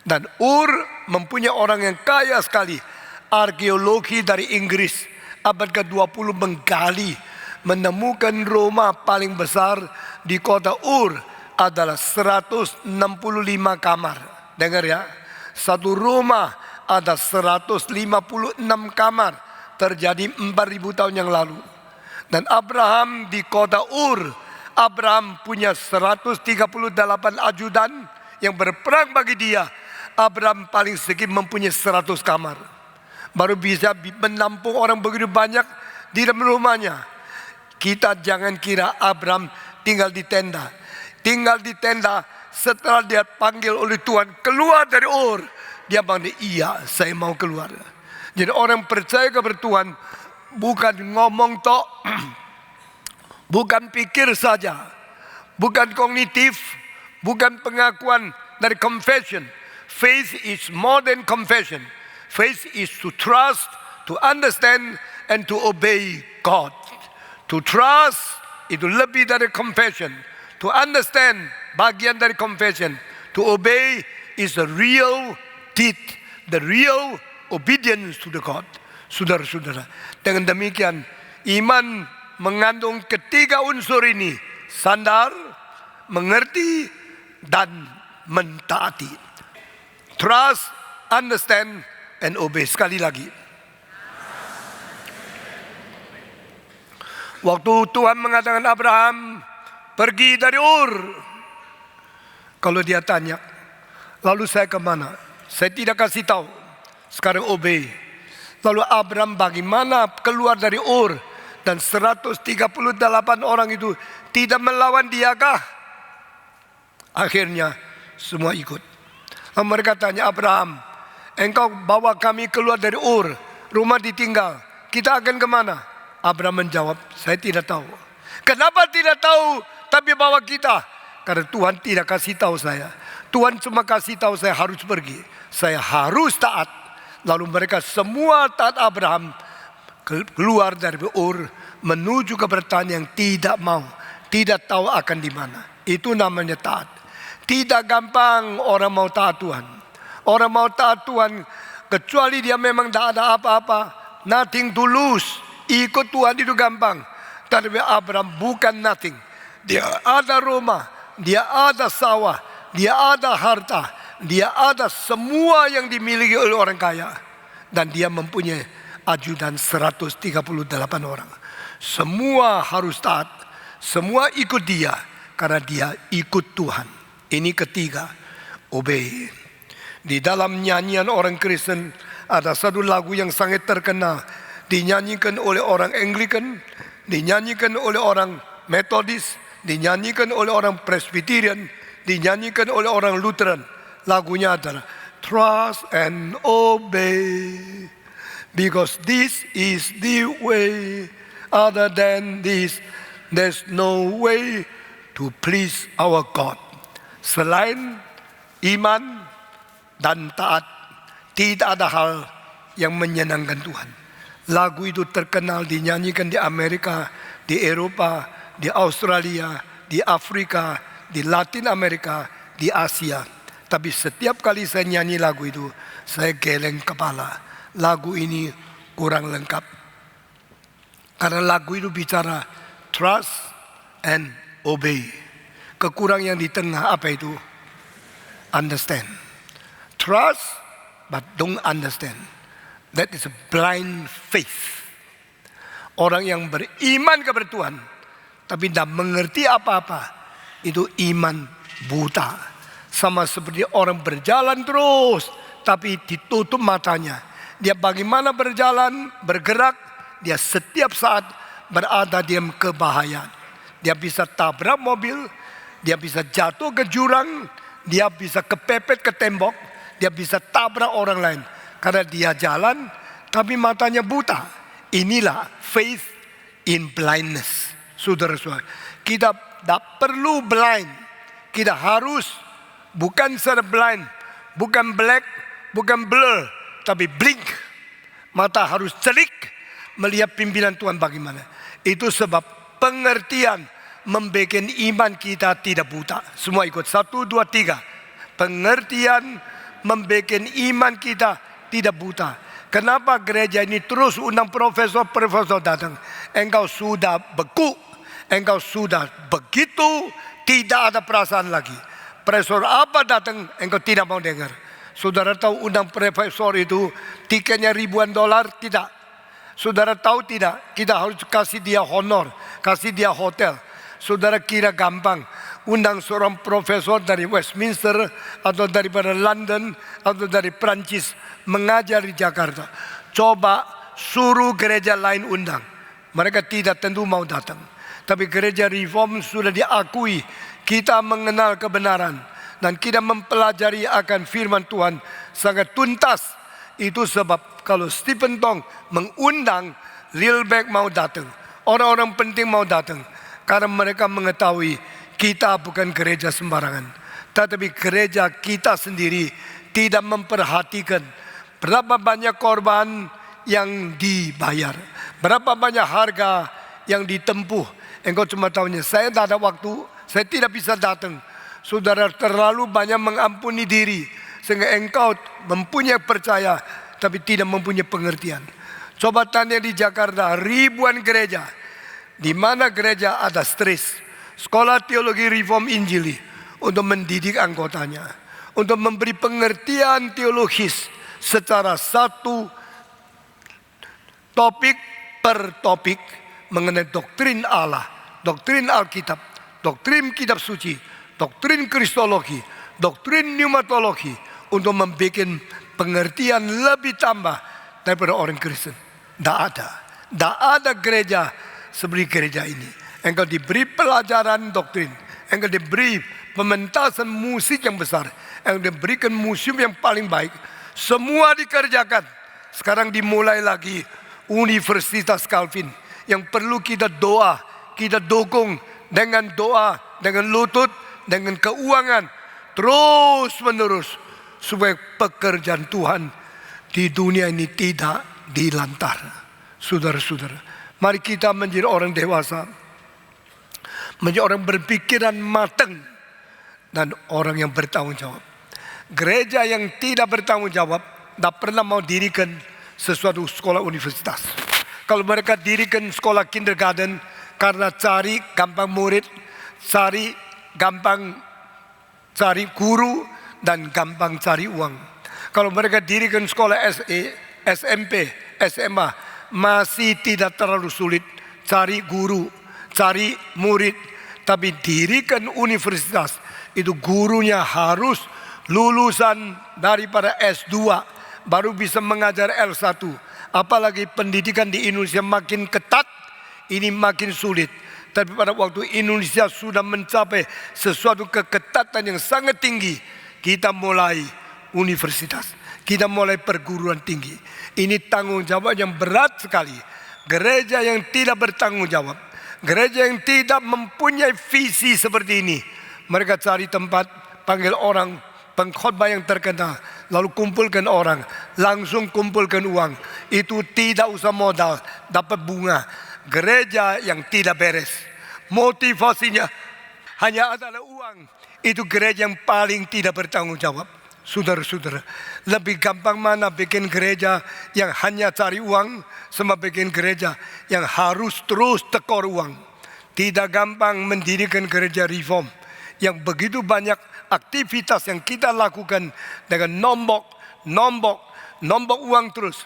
Dan Ur mempunyai orang yang kaya sekali. Arkeologi dari Inggris abad ke-20 menggali, menemukan rumah paling besar di kota Ur adalah 165 kamar. Dengar ya, satu rumah ada 156 kamar, terjadi 4000 tahun yang lalu. Dan Abraham di kota Ur, Abraham punya 138 ajudan yang berperang bagi dia. Abraham paling sedikit mempunyai 100 kamar, baru bisa menampung orang begitu banyak di dalam rumahnya. Kita jangan kira Abraham tinggal di tenda. Tinggal di tenda, setelah dia panggil oleh Tuhan keluar dari Ur, dia bilang, iya saya mau keluar. Jadi orang percaya kepada Tuhan bukan ngomong tok, bukan pikir saja, bukan kognitif, bukan pengakuan dari confession. Faith is more than confession. Faith is to trust, to understand, and to obey God. To trust itu lebih dari confession. To understand bagian dari confession. To obey is the real deed, the real obedience to the God. Saudara-saudara, dengan demikian iman mengandung ketiga unsur ini: sadar, mengerti, dan mentaati. Trust, understand, and obey. Sekali lagi, Waktu Tuhan mengatakan Abraham pergi dari Ur, kalau dia tanya, lalu saya kemana? Saya tidak kasih tahu. Sekarang obey. Lalu Abraham bagaimana keluar dari Ur, dan 138 orang itu tidak melawan dia kah? Akhirnya semua ikut. Lalu mereka tanya Abraham, engkau bawa kami keluar dari Ur, rumah ditinggal, kita akan kemana? Abraham menjawab, saya tidak tahu. Kenapa tidak tahu tapi bawa kita? Karena Tuhan tidak kasih tahu saya. Tuhan cuma kasih tahu saya harus pergi, saya harus taat. Lalu mereka semua taat Abraham, keluar dari Ur menuju ke pertanian yang tidak mau, tidak tahu akan di mana. Itu namanya taat. Tidak gampang orang mau taat Tuhan. Orang mau taat Tuhan kecuali dia memang tidak ada apa-apa, nothing to lose. Ikut Tuhan itu gampang. Tapi Abraham bukan nothing. Dia ada rumah, dia ada sawah, dia ada harta, dia ada semua yang dimiliki oleh orang kaya. Dan dia mempunyai ajudan 138 orang. Semua harus taat, semua ikut dia, karena dia ikut Tuhan. Ini ketiga, obey. Di dalam nyanyian orang Kristen ada satu lagu yang sangat terkenal, dinyanyikan oleh orang Anglican, dinyanyikan oleh orang Methodist, dinyanyikan oleh orang Presbyterian, dinyanyikan oleh orang Lutheran. Lagunya adalah Trust and Obey, because this is the way. Other than this, there's no way to please our God. Selain iman dan taat, tidak ada hal yang menyenangkan Tuhan. Lagu itu terkenal dinyanyikan di Amerika, di Eropa, di Australia, di Afrika, di Latin Amerika, di Asia. Tapi setiap kali saya nyanyi lagu itu, saya geleng kepala. Lagu ini kurang lengkap. Karena lagu itu bicara trust and obey. Kekurang yang di tengah apa itu? Understand. Trust but don't understand. That is a blind faith. Orang yang beriman kepada Tuhan tapi tidak mengerti apa-apa, itu iman buta. Sama seperti orang berjalan terus tapi ditutup matanya. Dia bagaimana berjalan, bergerak, dia setiap saat berada dalam kebahayaan. Dia bisa tabrak mobil, dia bisa jatuh ke jurang, dia bisa kepepet ke tembok, dia bisa tabrak orang lain. Karena dia jalan tapi matanya buta. Inilah faith in blindness. Saudara-saudara, kita tidak perlu blind. Kita harus bukan blind, bukan black, bukan blur, tapi blink. Mata harus celik melihat pimpinan Tuhan bagaimana. Itu sebab pengertian membuat iman kita tidak buta. Semua ikut 1, 2, 3. Pengertian membuat iman kita tidak buta. Kenapa gereja ini terus undang profesor-profesor datang? Engkau sudah beku, engkau sudah begitu tidak ada perasaan lagi. Profesor apa datang, engkau tidak mau dengar. Saudara tahu undang profesor itu tiketnya ribuan dolar? Tidak. Saudara tahu tidak? Kita harus kasih dia honor, kasih dia hotel. Saudara kira gampang undang seorang profesor dari Westminster atau daripada London atau dari Prancis mengajar di Jakarta? Coba suruh gereja lain undang, mereka tidak tentu mau datang. Tapi gereja Reform sudah diakui kita mengenal kebenaran dan kita mempelajari akan firman Tuhan sangat tuntas. Itu sebab kalau Stephen Tong mengundang, Lilbeck mau datang, orang-orang penting mau datang, karena mereka mengetahui kita bukan gereja sembarangan, tetapi gereja kita sendiri tidak memperhatikan berapa banyak korban yang dibayar, berapa banyak harga yang ditempuh. Engkau cuma tahunya, saya tidak ada waktu, saya tidak bisa datang. Saudara terlalu banyak mengampuni diri sehingga engkau mempunyai percaya tapi tidak mempunyai pengertian. Coba tanya di Jakarta, ribuan gereja, di mana gereja ada stres. Sekolah teologi Reform Injili untuk mendidik anggotanya, untuk memberi pengertian teologis secara satu topik per topik, mengenai doktrin Allah, doktrin Alkitab, doktrin kitab suci, doktrin kristologi, doktrin pneumatologi, untuk membuat pengertian lebih tambah daripada orang Kristen. Tidak ada gereja seperti gereja ini. Engkau diberi pelajaran doktrin, engkau diberi pementasan musik yang besar, engkau diberikan museum yang paling baik. Semua dikerjakan. Sekarang dimulai lagi Universitas Calvin, yang perlu kita doa, kita dukung dengan doa, dengan lutut, dengan keuangan, terus menerus, supaya pekerjaan Tuhan di dunia ini tidak dilantar. Saudara-saudara, mari kita menjadi orang dewasa, menjadi orang berpikiran matang, dan orang yang bertanggung jawab. Gereja yang tidak bertanggung jawab tidak pernah mau dirikan sesuatu sekolah universitas. Kalau mereka dirikan sekolah kindergarten karena cari gampang murid, gampang cari guru, dan gampang cari uang. Kalau mereka dirikan sekolah SMP, SMA, masih tidak terlalu sulit cari guru, cari murid. Tapi dirikan universitas, itu gurunya harus lulusan daripada S2, baru bisa mengajar L1. Apalagi pendidikan di Indonesia makin ketat, ini makin sulit. Tapi pada waktu Indonesia sudah mencapai sesuatu keketatan yang sangat tinggi, kita mulai universitas, kita mulai perguruan tinggi. Ini tanggung jawab yang berat sekali. Gereja yang tidak bertanggung jawab, gereja yang tidak mempunyai visi seperti ini, mereka cari tempat, panggil orang pengkhotbah yang terkenal, lalu kumpulkan orang, langsung kumpulkan uang. Itu tidak usah modal, dapat bunga. Gereja yang tidak beres, motivasinya hanya adalah uang. Itu gereja yang paling tidak bertanggung jawab. Saudara-saudara, lebih gampang mana bikin gereja yang hanya cari uang, sama bikin gereja yang harus terus tekor uang. Tidak gampang mendirikan gereja reform yang begitu banyak aktivitas yang kita lakukan dengan nombok uang terus.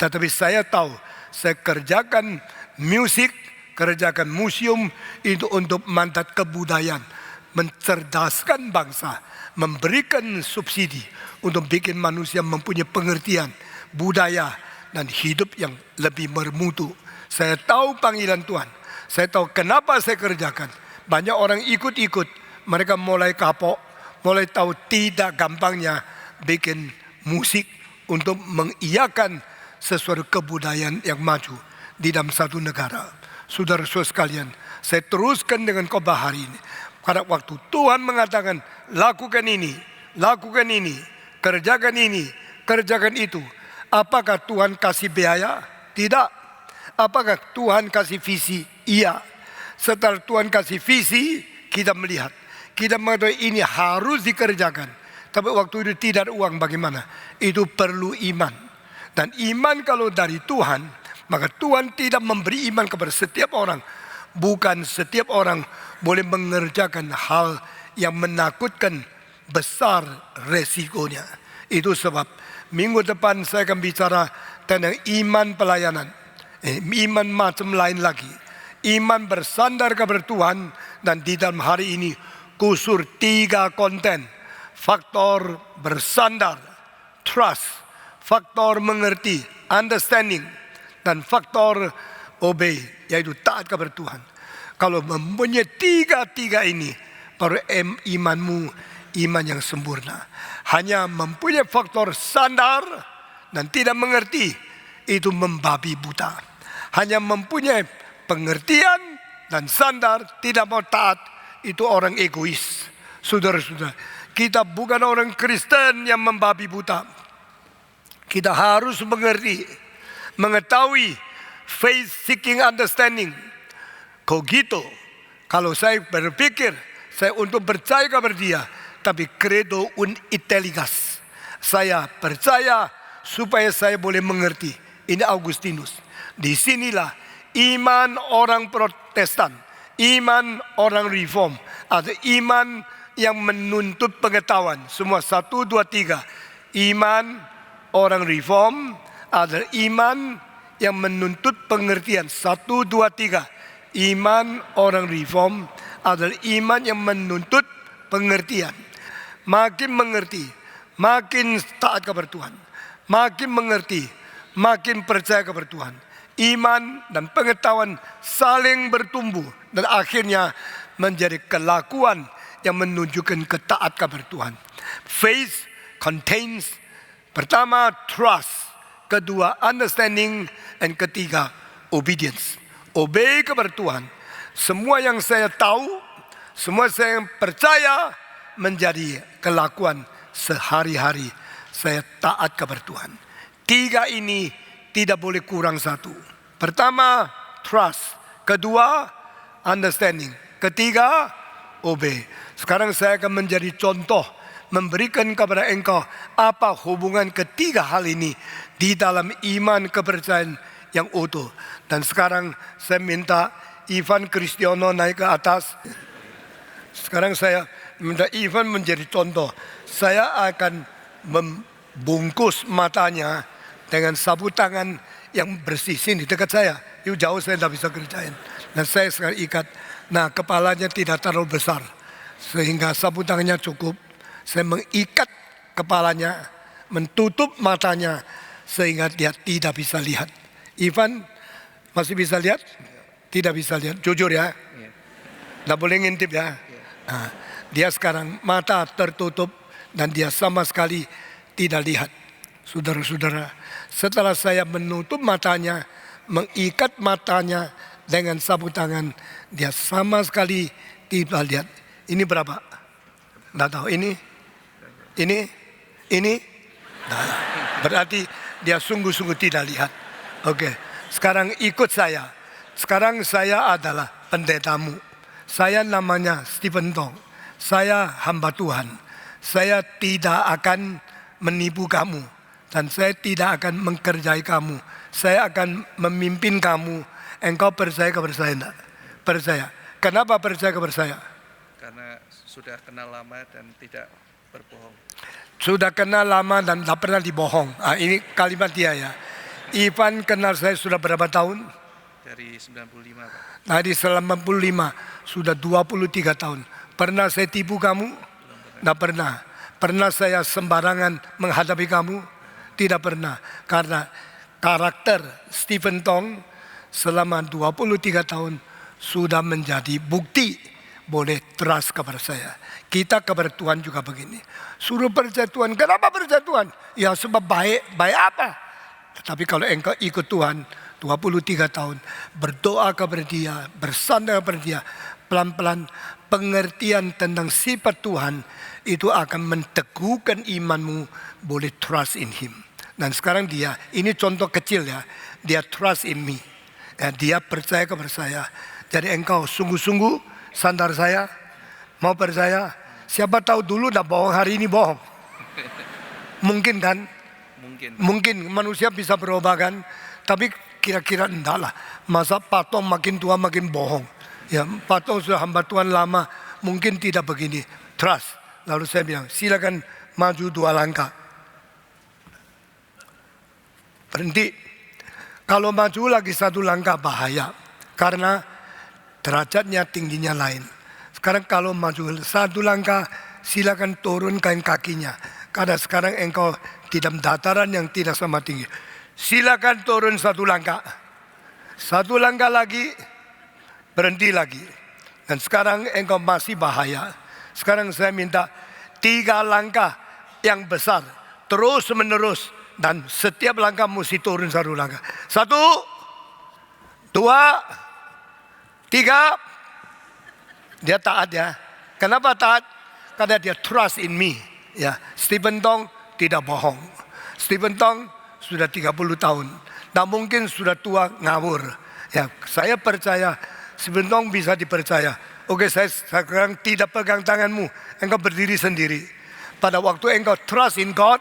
Tetapi saya tahu, saya kerjakan musik, kerjakan museum itu untuk mandat kebudayaan, mencerdaskan bangsa, memberikan subsidi untuk bikin manusia mempunyai pengertian budaya dan hidup yang lebih bermutu. Saya tahu panggilan Tuhan, saya tahu kenapa saya kerjakan. Banyak orang ikut-ikut, mereka mulai kapok, mulai tahu tidak gampangnya bikin musik untuk mengiyakan sesuatu kebudayaan yang maju di dalam satu negara. Saudara-saudara sekalian, saya teruskan dengan khotbah hari ini. Pada waktu Tuhan mengatakan, lakukan ini, kerjakan itu. Apakah Tuhan kasih biaya? Tidak. Apakah Tuhan kasih visi? Iya. Setelah Tuhan kasih visi, kita melihat, kita mengatakan ini harus dikerjakan. Tapi waktu itu tidak ada uang, bagaimana? Itu perlu iman. Dan iman kalau dari Tuhan, maka Tuhan tidak memberi iman kepada setiap orang. Bukan setiap orang boleh mengerjakan hal yang menakutkan, besar resikonya. Itu sebab minggu depan saya akan bicara tentang iman pelayanan. Iman macam lain lagi. Iman bersandar kepada Tuhan. Dan di dalam hari ini kusur 3 konten. Faktor bersandar, trust. Faktor mengerti, understanding. Dan faktor obey, yaitu taat kepada Tuhan. Kalau mempunyai tiga ini, baru imanmu iman yang sempurna. Hanya mempunyai faktor sandar dan tidak mengerti, itu membabi buta. Hanya mempunyai pengertian dan sandar, tidak mau taat, itu orang egois. Saudara-saudara, kita bukan orang Kristen yang membabi buta. Kita harus mengerti, mengetahui, faith seeking understanding. Cogito, kalau saya berpikir, saya untuk percaya kepada dia. Tapi credo un intelligas, saya percaya supaya saya boleh mengerti. Ini Augustinus. Disinilah iman orang Protestan, iman orang Reform, atau iman yang menuntut pengetahuan. Semua 1, 2, 3. Iman orang Reform adalah iman yang menuntut pengertian. 1, 2, 3. Iman orang reform adalah iman yang menuntut pengertian. Makin mengerti, makin taat kepada Tuhan. Makin mengerti, makin percaya kepada Tuhan. Iman dan pengetahuan saling bertumbuh dan akhirnya menjadi kelakuan yang menunjukkan ketaat kepada Tuhan. Faith contains, pertama trust, kedua understanding, dan ketiga obedience. Obey kepada Tuhan. Semua yang saya tahu, semua saya yang percaya menjadi kelakuan sehari-hari. Saya taat kepada Tuhan. 3 ini tidak boleh kurang satu. Pertama, trust. Kedua, understanding. Ketiga, obey. Sekarang saya akan menjadi contoh, memberikan kepada engkau apa hubungan ketiga hal ini di dalam iman kepercayaan yang utuh. Dan sekarang saya minta Ivan Kristiono naik ke atas. Sekarang saya minta Ivan menjadi contoh. Saya akan membungkus matanya dengan sapu tangan yang bersih. Sini dekat saya. Yuk jauh saya tidak bisa kerjain. Dan saya sekarang ikat. Nah, kepalanya tidak terlalu besar, sehingga sapu tangannya cukup. Saya mengikat kepalanya, menutup matanya, sehingga dia tidak bisa lihat. Ivan masih bisa lihat? Tidak bisa lihat. Jujur ya. Tidak boleh ngintip ya. Nah, dia sekarang mata tertutup dan dia sama sekali tidak lihat. Saudara-saudara, setelah saya menutup matanya, mengikat matanya dengan sapu tangan, dia sama sekali tidak lihat. Ini berapa? Tidak tahu. Ini. Nah, berarti dia sungguh-sungguh tidak lihat. Oke, sekarang ikut saya. Sekarang saya adalah pendetamu. Saya namanya Stephen Tong. Saya hamba Tuhan. Saya tidak akan menipu kamu. Dan saya tidak akan mengkerjai kamu. Saya akan memimpin kamu. Engkau percaya kepada saya enggak? Percaya. Kenapa percaya kepada saya? Karena sudah kenal lama dan tidak berbohong. Sudah kenal lama dan tidak pernah dibohong. Ini kalimat dia ya. Ivan kenal saya sudah berapa tahun? Dari 95, Pak. Dari 95, sudah 23 tahun. Pernah saya tipu kamu? Tidak pernah. Pernah saya sembarangan menghadapi kamu? Tidak pernah. Karena karakter Stephen Tong selama 23 tahun sudah menjadi bukti boleh trust kepada saya. Kita kepada Tuhan juga begini. Suruh percaya Tuhan. Kenapa percaya Tuhan? Ya sebab baik. Baik apa? Tetapi kalau engkau ikut Tuhan 23 tahun, berdoa kepada dia, bersandar kepada dia, pelan-pelan pengertian tentang sifat Tuhan itu akan menteguhkan imanmu, boleh trust in Him. Dan sekarang dia, ini contoh kecil ya, dia trust in me. Ya, dia percaya kepada saya. Jadi engkau sungguh-sungguh sandar saya, mau percaya. Siapa tahu dulu dah bohong, hari ini bohong. Mungkin kan? Mungkin manusia bisa berubah kan? Tapi kira-kira enggak lah. Masa patung makin tua makin bohong. Ya, patung sudah hamba Tuhan lama, mungkin tidak begini. Trust. Lalu saya bilang, silakan maju 2 langkah. Berhenti. Kalau maju lagi 1 langkah bahaya. Karena derajatnya tingginya lain. Sekarang kalau maju 1 langkah, silakan turunkan kakinya. Karena sekarang engkau tidak dataran yang tidak sama tinggi. Silakan turun 1 langkah. 1 langkah lagi, berhenti lagi. Dan sekarang engkau masih bahaya. Sekarang saya minta 3 langkah yang besar, terus menerus. Dan setiap langkah mesti turun 1 langkah. 1, 2, 3. Dia taat ya. Kenapa taat? Karena dia trust in me. Ya, Stephen Tong tidak bohong. Stephen Tong sudah 30 tahun. Tak mungkin sudah tua ngawur. Ya, saya percaya Stephen Tong bisa dipercaya. Oke, saya sekarang tidak pegang tanganmu. Engkau berdiri sendiri. Pada waktu engkau trust in God,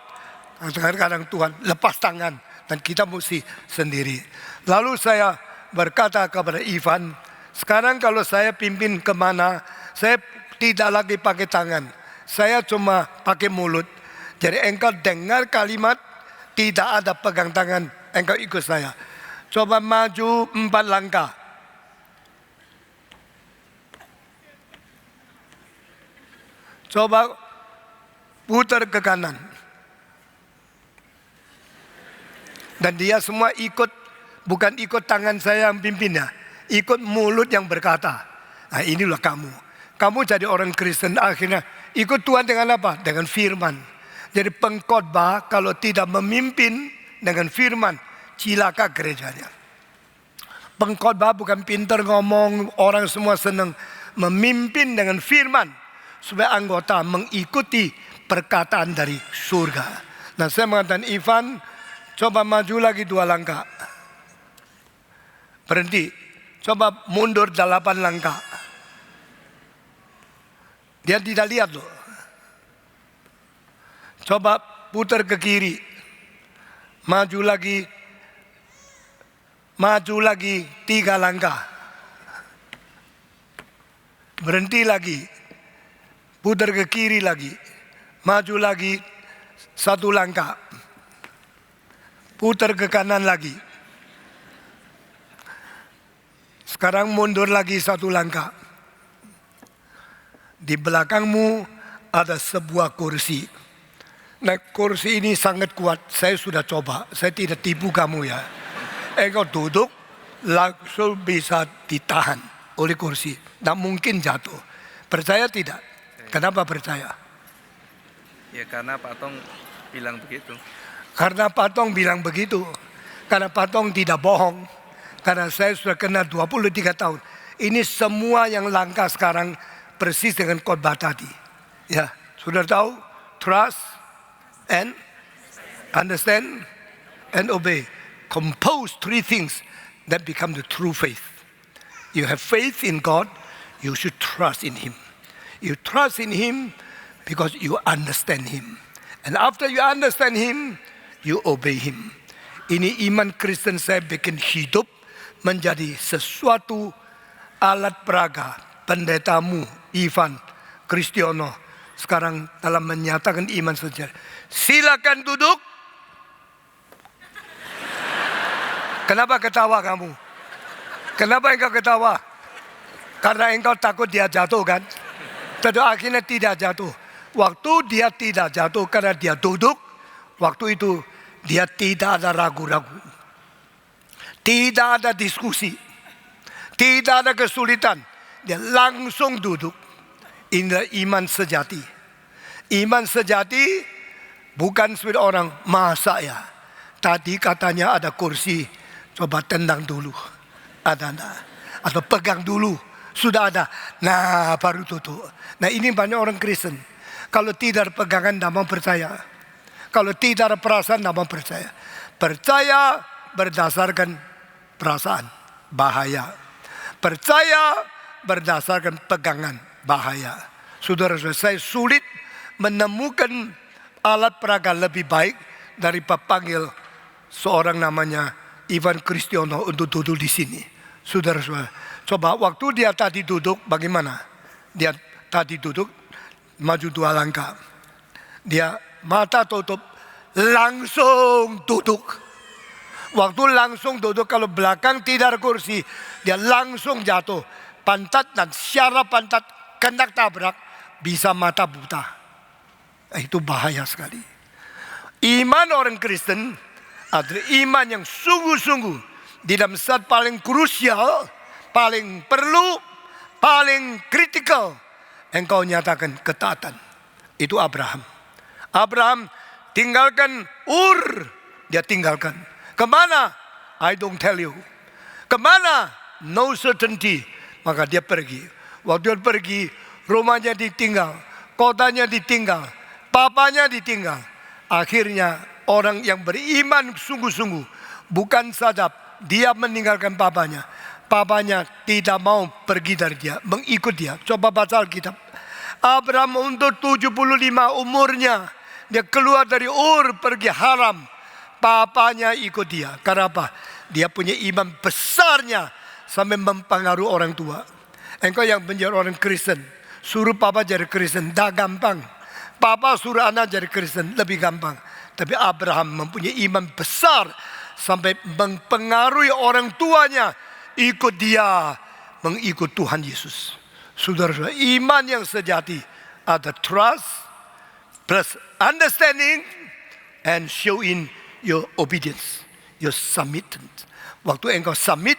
kadang-kadang Tuhan lepas tangan dan kita mesti sendiri. Lalu saya berkata kepada Ivan, sekarang kalau saya pimpin kemana, saya tidak lagi pakai tangan. Saya cuma pakai mulut. Jadi engkau dengar kalimat, tidak ada pegang tangan, engkau ikut saya. Coba maju 4 langkah. Coba putar ke kanan. Dan dia semua ikut, bukan ikut tangan saya yang pimpinnya, ikut mulut yang berkata. Nah, inilah kamu. Kamu jadi orang Kristen akhirnya ikut Tuhan dengan apa? Dengan firman. Jadi pengkhotbah kalau tidak memimpin dengan firman, cilaka gerejanya. Pengkhotbah bukan pintar ngomong, orang semua senang. Memimpin dengan firman supaya anggota mengikuti perkataan dari surga. Nah, saya mengatakan, Ivan, coba maju lagi 2 langkah. Berhenti. Coba mundur 8 langkah. Dia tidak lihat loh. Coba putar ke kiri. Maju lagi 3 langkah. Berhenti lagi. Putar ke kiri lagi. Maju lagi 1 langkah. Putar ke kanan lagi. Sekarang mundur lagi 1 langkah. Di belakangmu ada sebuah kursi. Nah, kursi ini sangat kuat. Saya sudah coba. Saya tidak tipu kamu ya. Engkau duduk langsung bisa ditahan oleh kursi. Tak mungkin jatuh. Percaya tidak? Kenapa percaya? Ya karena Pak Tong bilang begitu. Karena Pak Tong bilang begitu. Karena Pak Tong tidak bohong. Karena saya sudah kenal 23 tahun. Ini semua yang langkah sekarang persis dengan khotbah tadi. Ya, sudah tahu? Trust and understand and obey. Compose 3 things that become the true faith. You have faith in God, you should trust in Him. You trust in Him because you understand Him. And after you understand Him, you obey Him. Ini iman Kristen saya bikin hidup menjadi sesuatu alat peraga. Pendetamu Ivan Kristiono sekarang dalam menyatakan iman sejarah. Silakan duduk. Kenapa ketawa kamu? Kenapa engkau ketawa? Karena engkau takut dia jatuh kan? Tentu akhirnya tidak jatuh. Waktu dia tidak jatuh karena dia duduk, waktu itu dia tidak ada ragu-ragu. Tidak ada diskusi. Tidak ada kesulitan. Dia langsung duduk. Inilah iman sejati. Iman sejati bukan seperti orang, masa ya? Tadi katanya ada kursi, coba tendang dulu. Ada enggak? Atau pegang dulu. Sudah ada. Nah, baru tutup. Nah, ini banyak orang Kristen. Kalau tidak ada pegangan, tidak mau percaya. Kalau tidak ada perasaan, tidak mau percaya. Percaya berdasarkan perasaan, bahaya. Percaya berdasarkan pegangan, bahaya. Saudara-saudara, saya sulit menemukan alat peraga lebih baik daripada panggil seorang namanya Ivan Kristiono untuk duduk di sini. Saudara-saudara, coba waktu dia tadi duduk, bagaimana? Dia tadi duduk, maju 2 langkah. Dia mata tutup, langsung duduk. Waktu langsung duduk, kalau belakang tidak ada kursi, dia langsung jatuh. Pantat dan syaraf pantat kena tabrak, bisa mata buta. Itu bahaya sekali. Iman orang Kristen adalah iman yang sungguh-sungguh di dalam saat paling krusial, paling perlu, paling kritikal, engkau nyatakan ketaatan. Itu Abraham. Abraham tinggalkan Ur, dia tinggalkan. Kemana? I don't tell you. Kemana? No certainty. Maka dia pergi. Waktu dia pergi, rumahnya ditinggal, kotanya ditinggal, papanya ditinggal. Akhirnya orang yang beriman sungguh-sungguh, bukan saja dia meninggalkan papanya, papanya tidak mau pergi dari dia, mengikut dia. Coba baca Alkitab. Abraham untuk 75 umurnya, dia keluar dari Ur, pergi Haram. Papanya ikut dia. Karena apa? Dia punya iman besarnya sampai mempengaruhi orang tua. Engkau yang menjadi orang Kristen, suruh papa jadi Kristen, dah gampang. Papa suruh anak jadi Kristen, lebih gampang. Tapi Abraham mempunyai iman besar sampai mempengaruhi orang tuanya ikut dia mengikut Tuhan Yesus. Saudara-saudara, iman yang sejati ada trust plus understanding and show in your obedience, your submittance. Waktu engkau submit,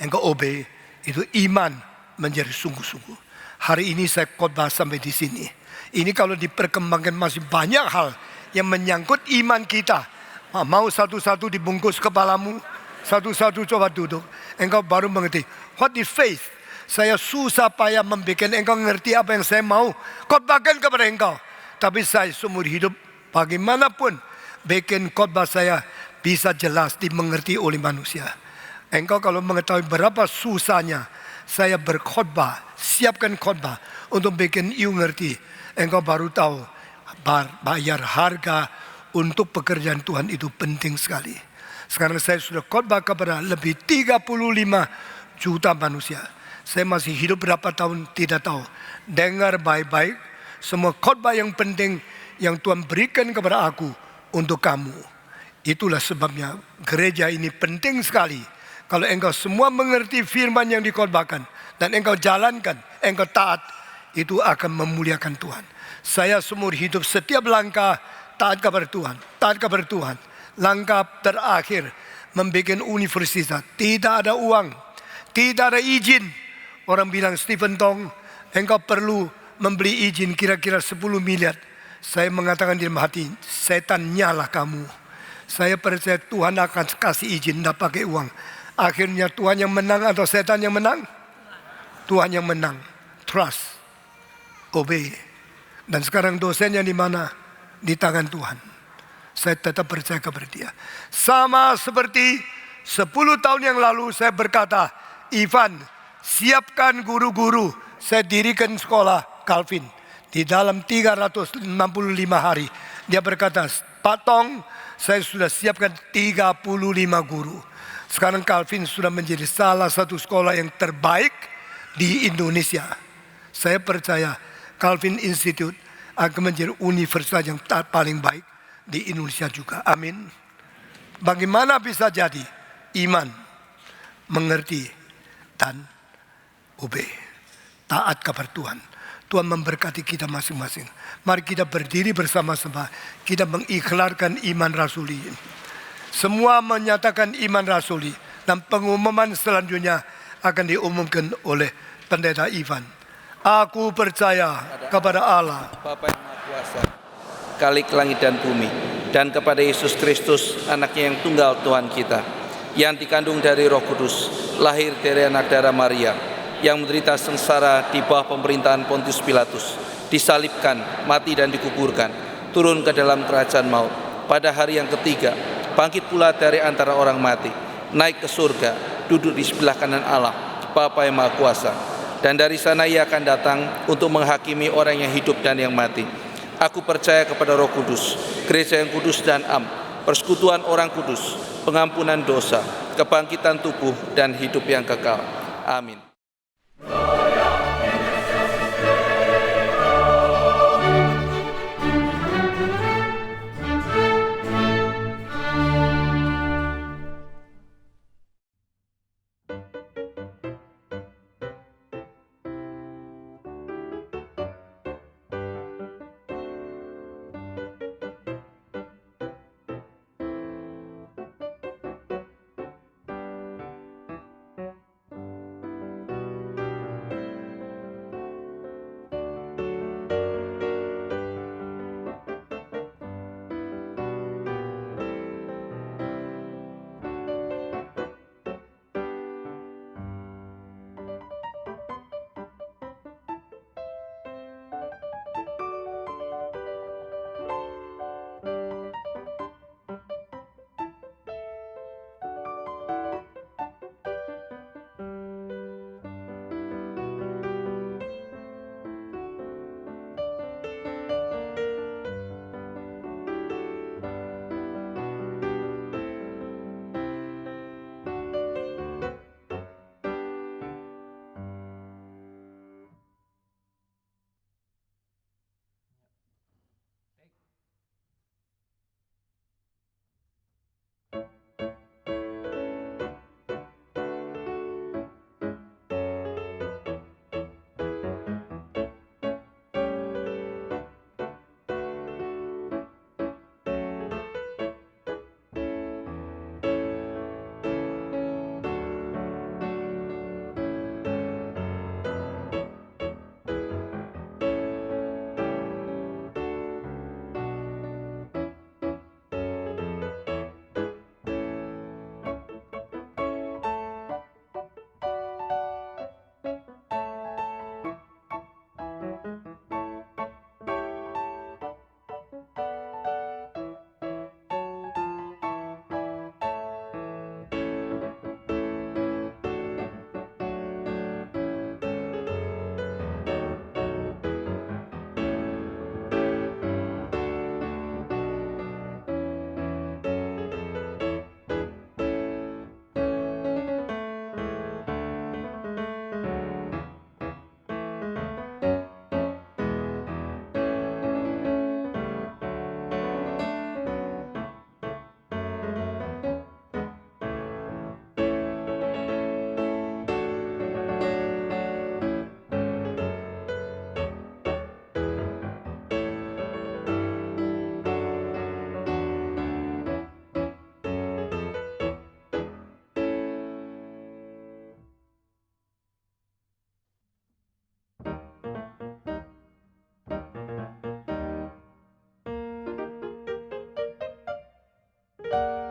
engkau obey, itu iman menjadi sungguh-sungguh. Hari ini saya khotbah sampai di sini. Ini kalau diperkembangkan masih banyak hal yang menyangkut iman kita. Mau satu-satu dibungkus kepalamu, satu-satu coba duduk. Engkau baru mengerti. What is faith? Saya susah payah membuat engkau mengerti apa yang saya mau khotbahkan kepada engkau. Tapi saya seumur hidup bagaimanapun bikin khotbah saya bisa jelas dimengerti oleh manusia. Engkau kalau mengetahui berapa susahnya saya berkhotbah, siapkan khotbah untuk bikin you ngerti, engkau baru tahu bayar harga untuk pekerjaan Tuhan itu penting sekali. Sekarang saya sudah khotbah kepada lebih 35 juta manusia. Saya masih hidup berapa tahun tidak tahu. Dengar baik-baik semua khotbah yang penting yang Tuhan berikan kepada aku untuk kamu. Itulah sebabnya gereja ini penting sekali. Kalau engkau semua mengerti firman yang dikhotbahkan dan engkau jalankan, engkau taat, itu akan memuliakan Tuhan. Saya seumur hidup setiap langkah taat kepada Tuhan, taat kepada Tuhan. Langkah terakhir membuat universitas, tidak ada uang, tidak ada izin. Orang bilang, Stephen Tong, engkau perlu membeli izin kira-kira 10 miliar. Saya mengatakan di dalam hati, setan nyalah kamu. Saya percaya Tuhan akan kasih izin, tidak pakai uang. Akhirnya Tuhan yang menang atau setan yang menang? Tuhan yang menang. Trust, obey. Dan sekarang dosennya di mana? Di tangan Tuhan. Saya tetap percaya kepada dia. Sama seperti 10 tahun yang lalu saya berkata, Ivan, siapkan guru-guru. Saya dirikan sekolah Calvin. Di dalam 365 hari. Dia berkata, Pak Tong, saya sudah siapkan 35 guru. Sekarang Calvin sudah menjadi salah satu sekolah yang terbaik di Indonesia. Saya percaya Calvin Institute akan menjadi universitas yang paling baik di Indonesia juga. Amin. Bagaimana bisa jadi? Iman, mengerti, dan obey. Taat kepada Tuhan. Tuhan memberkati kita masing-masing. Mari kita berdiri bersama-sama. Kita mengikhlarkan iman rasuli. Semua menyatakan iman rasuli. Dan pengumuman selanjutnya akan diumumkan oleh Pendeta Ivan. Aku percaya kepada Allah, Bapa yang Maha Kuasa, Khalik langit dan bumi, dan kepada Yesus Kristus, anaknya yang tunggal Tuhan kita, yang dikandung dari Roh Kudus, lahir dari anak darah Maria, yang menderita sengsara di bawah pemerintahan Pontius Pilatus, disalibkan, mati dan dikuburkan, turun ke dalam kerajaan maut. Pada hari yang ketiga, bangkit pula dari antara orang mati, naik ke surga, duduk di sebelah kanan Allah, Bapa yang Maha Kuasa. Dan dari sana ia akan datang untuk menghakimi orang yang hidup dan yang mati. Aku percaya kepada Roh Kudus, gereja yang kudus dan am, persekutuan orang kudus, pengampunan dosa, kebangkitan tubuh dan hidup yang kekal. Amin. Tuhan.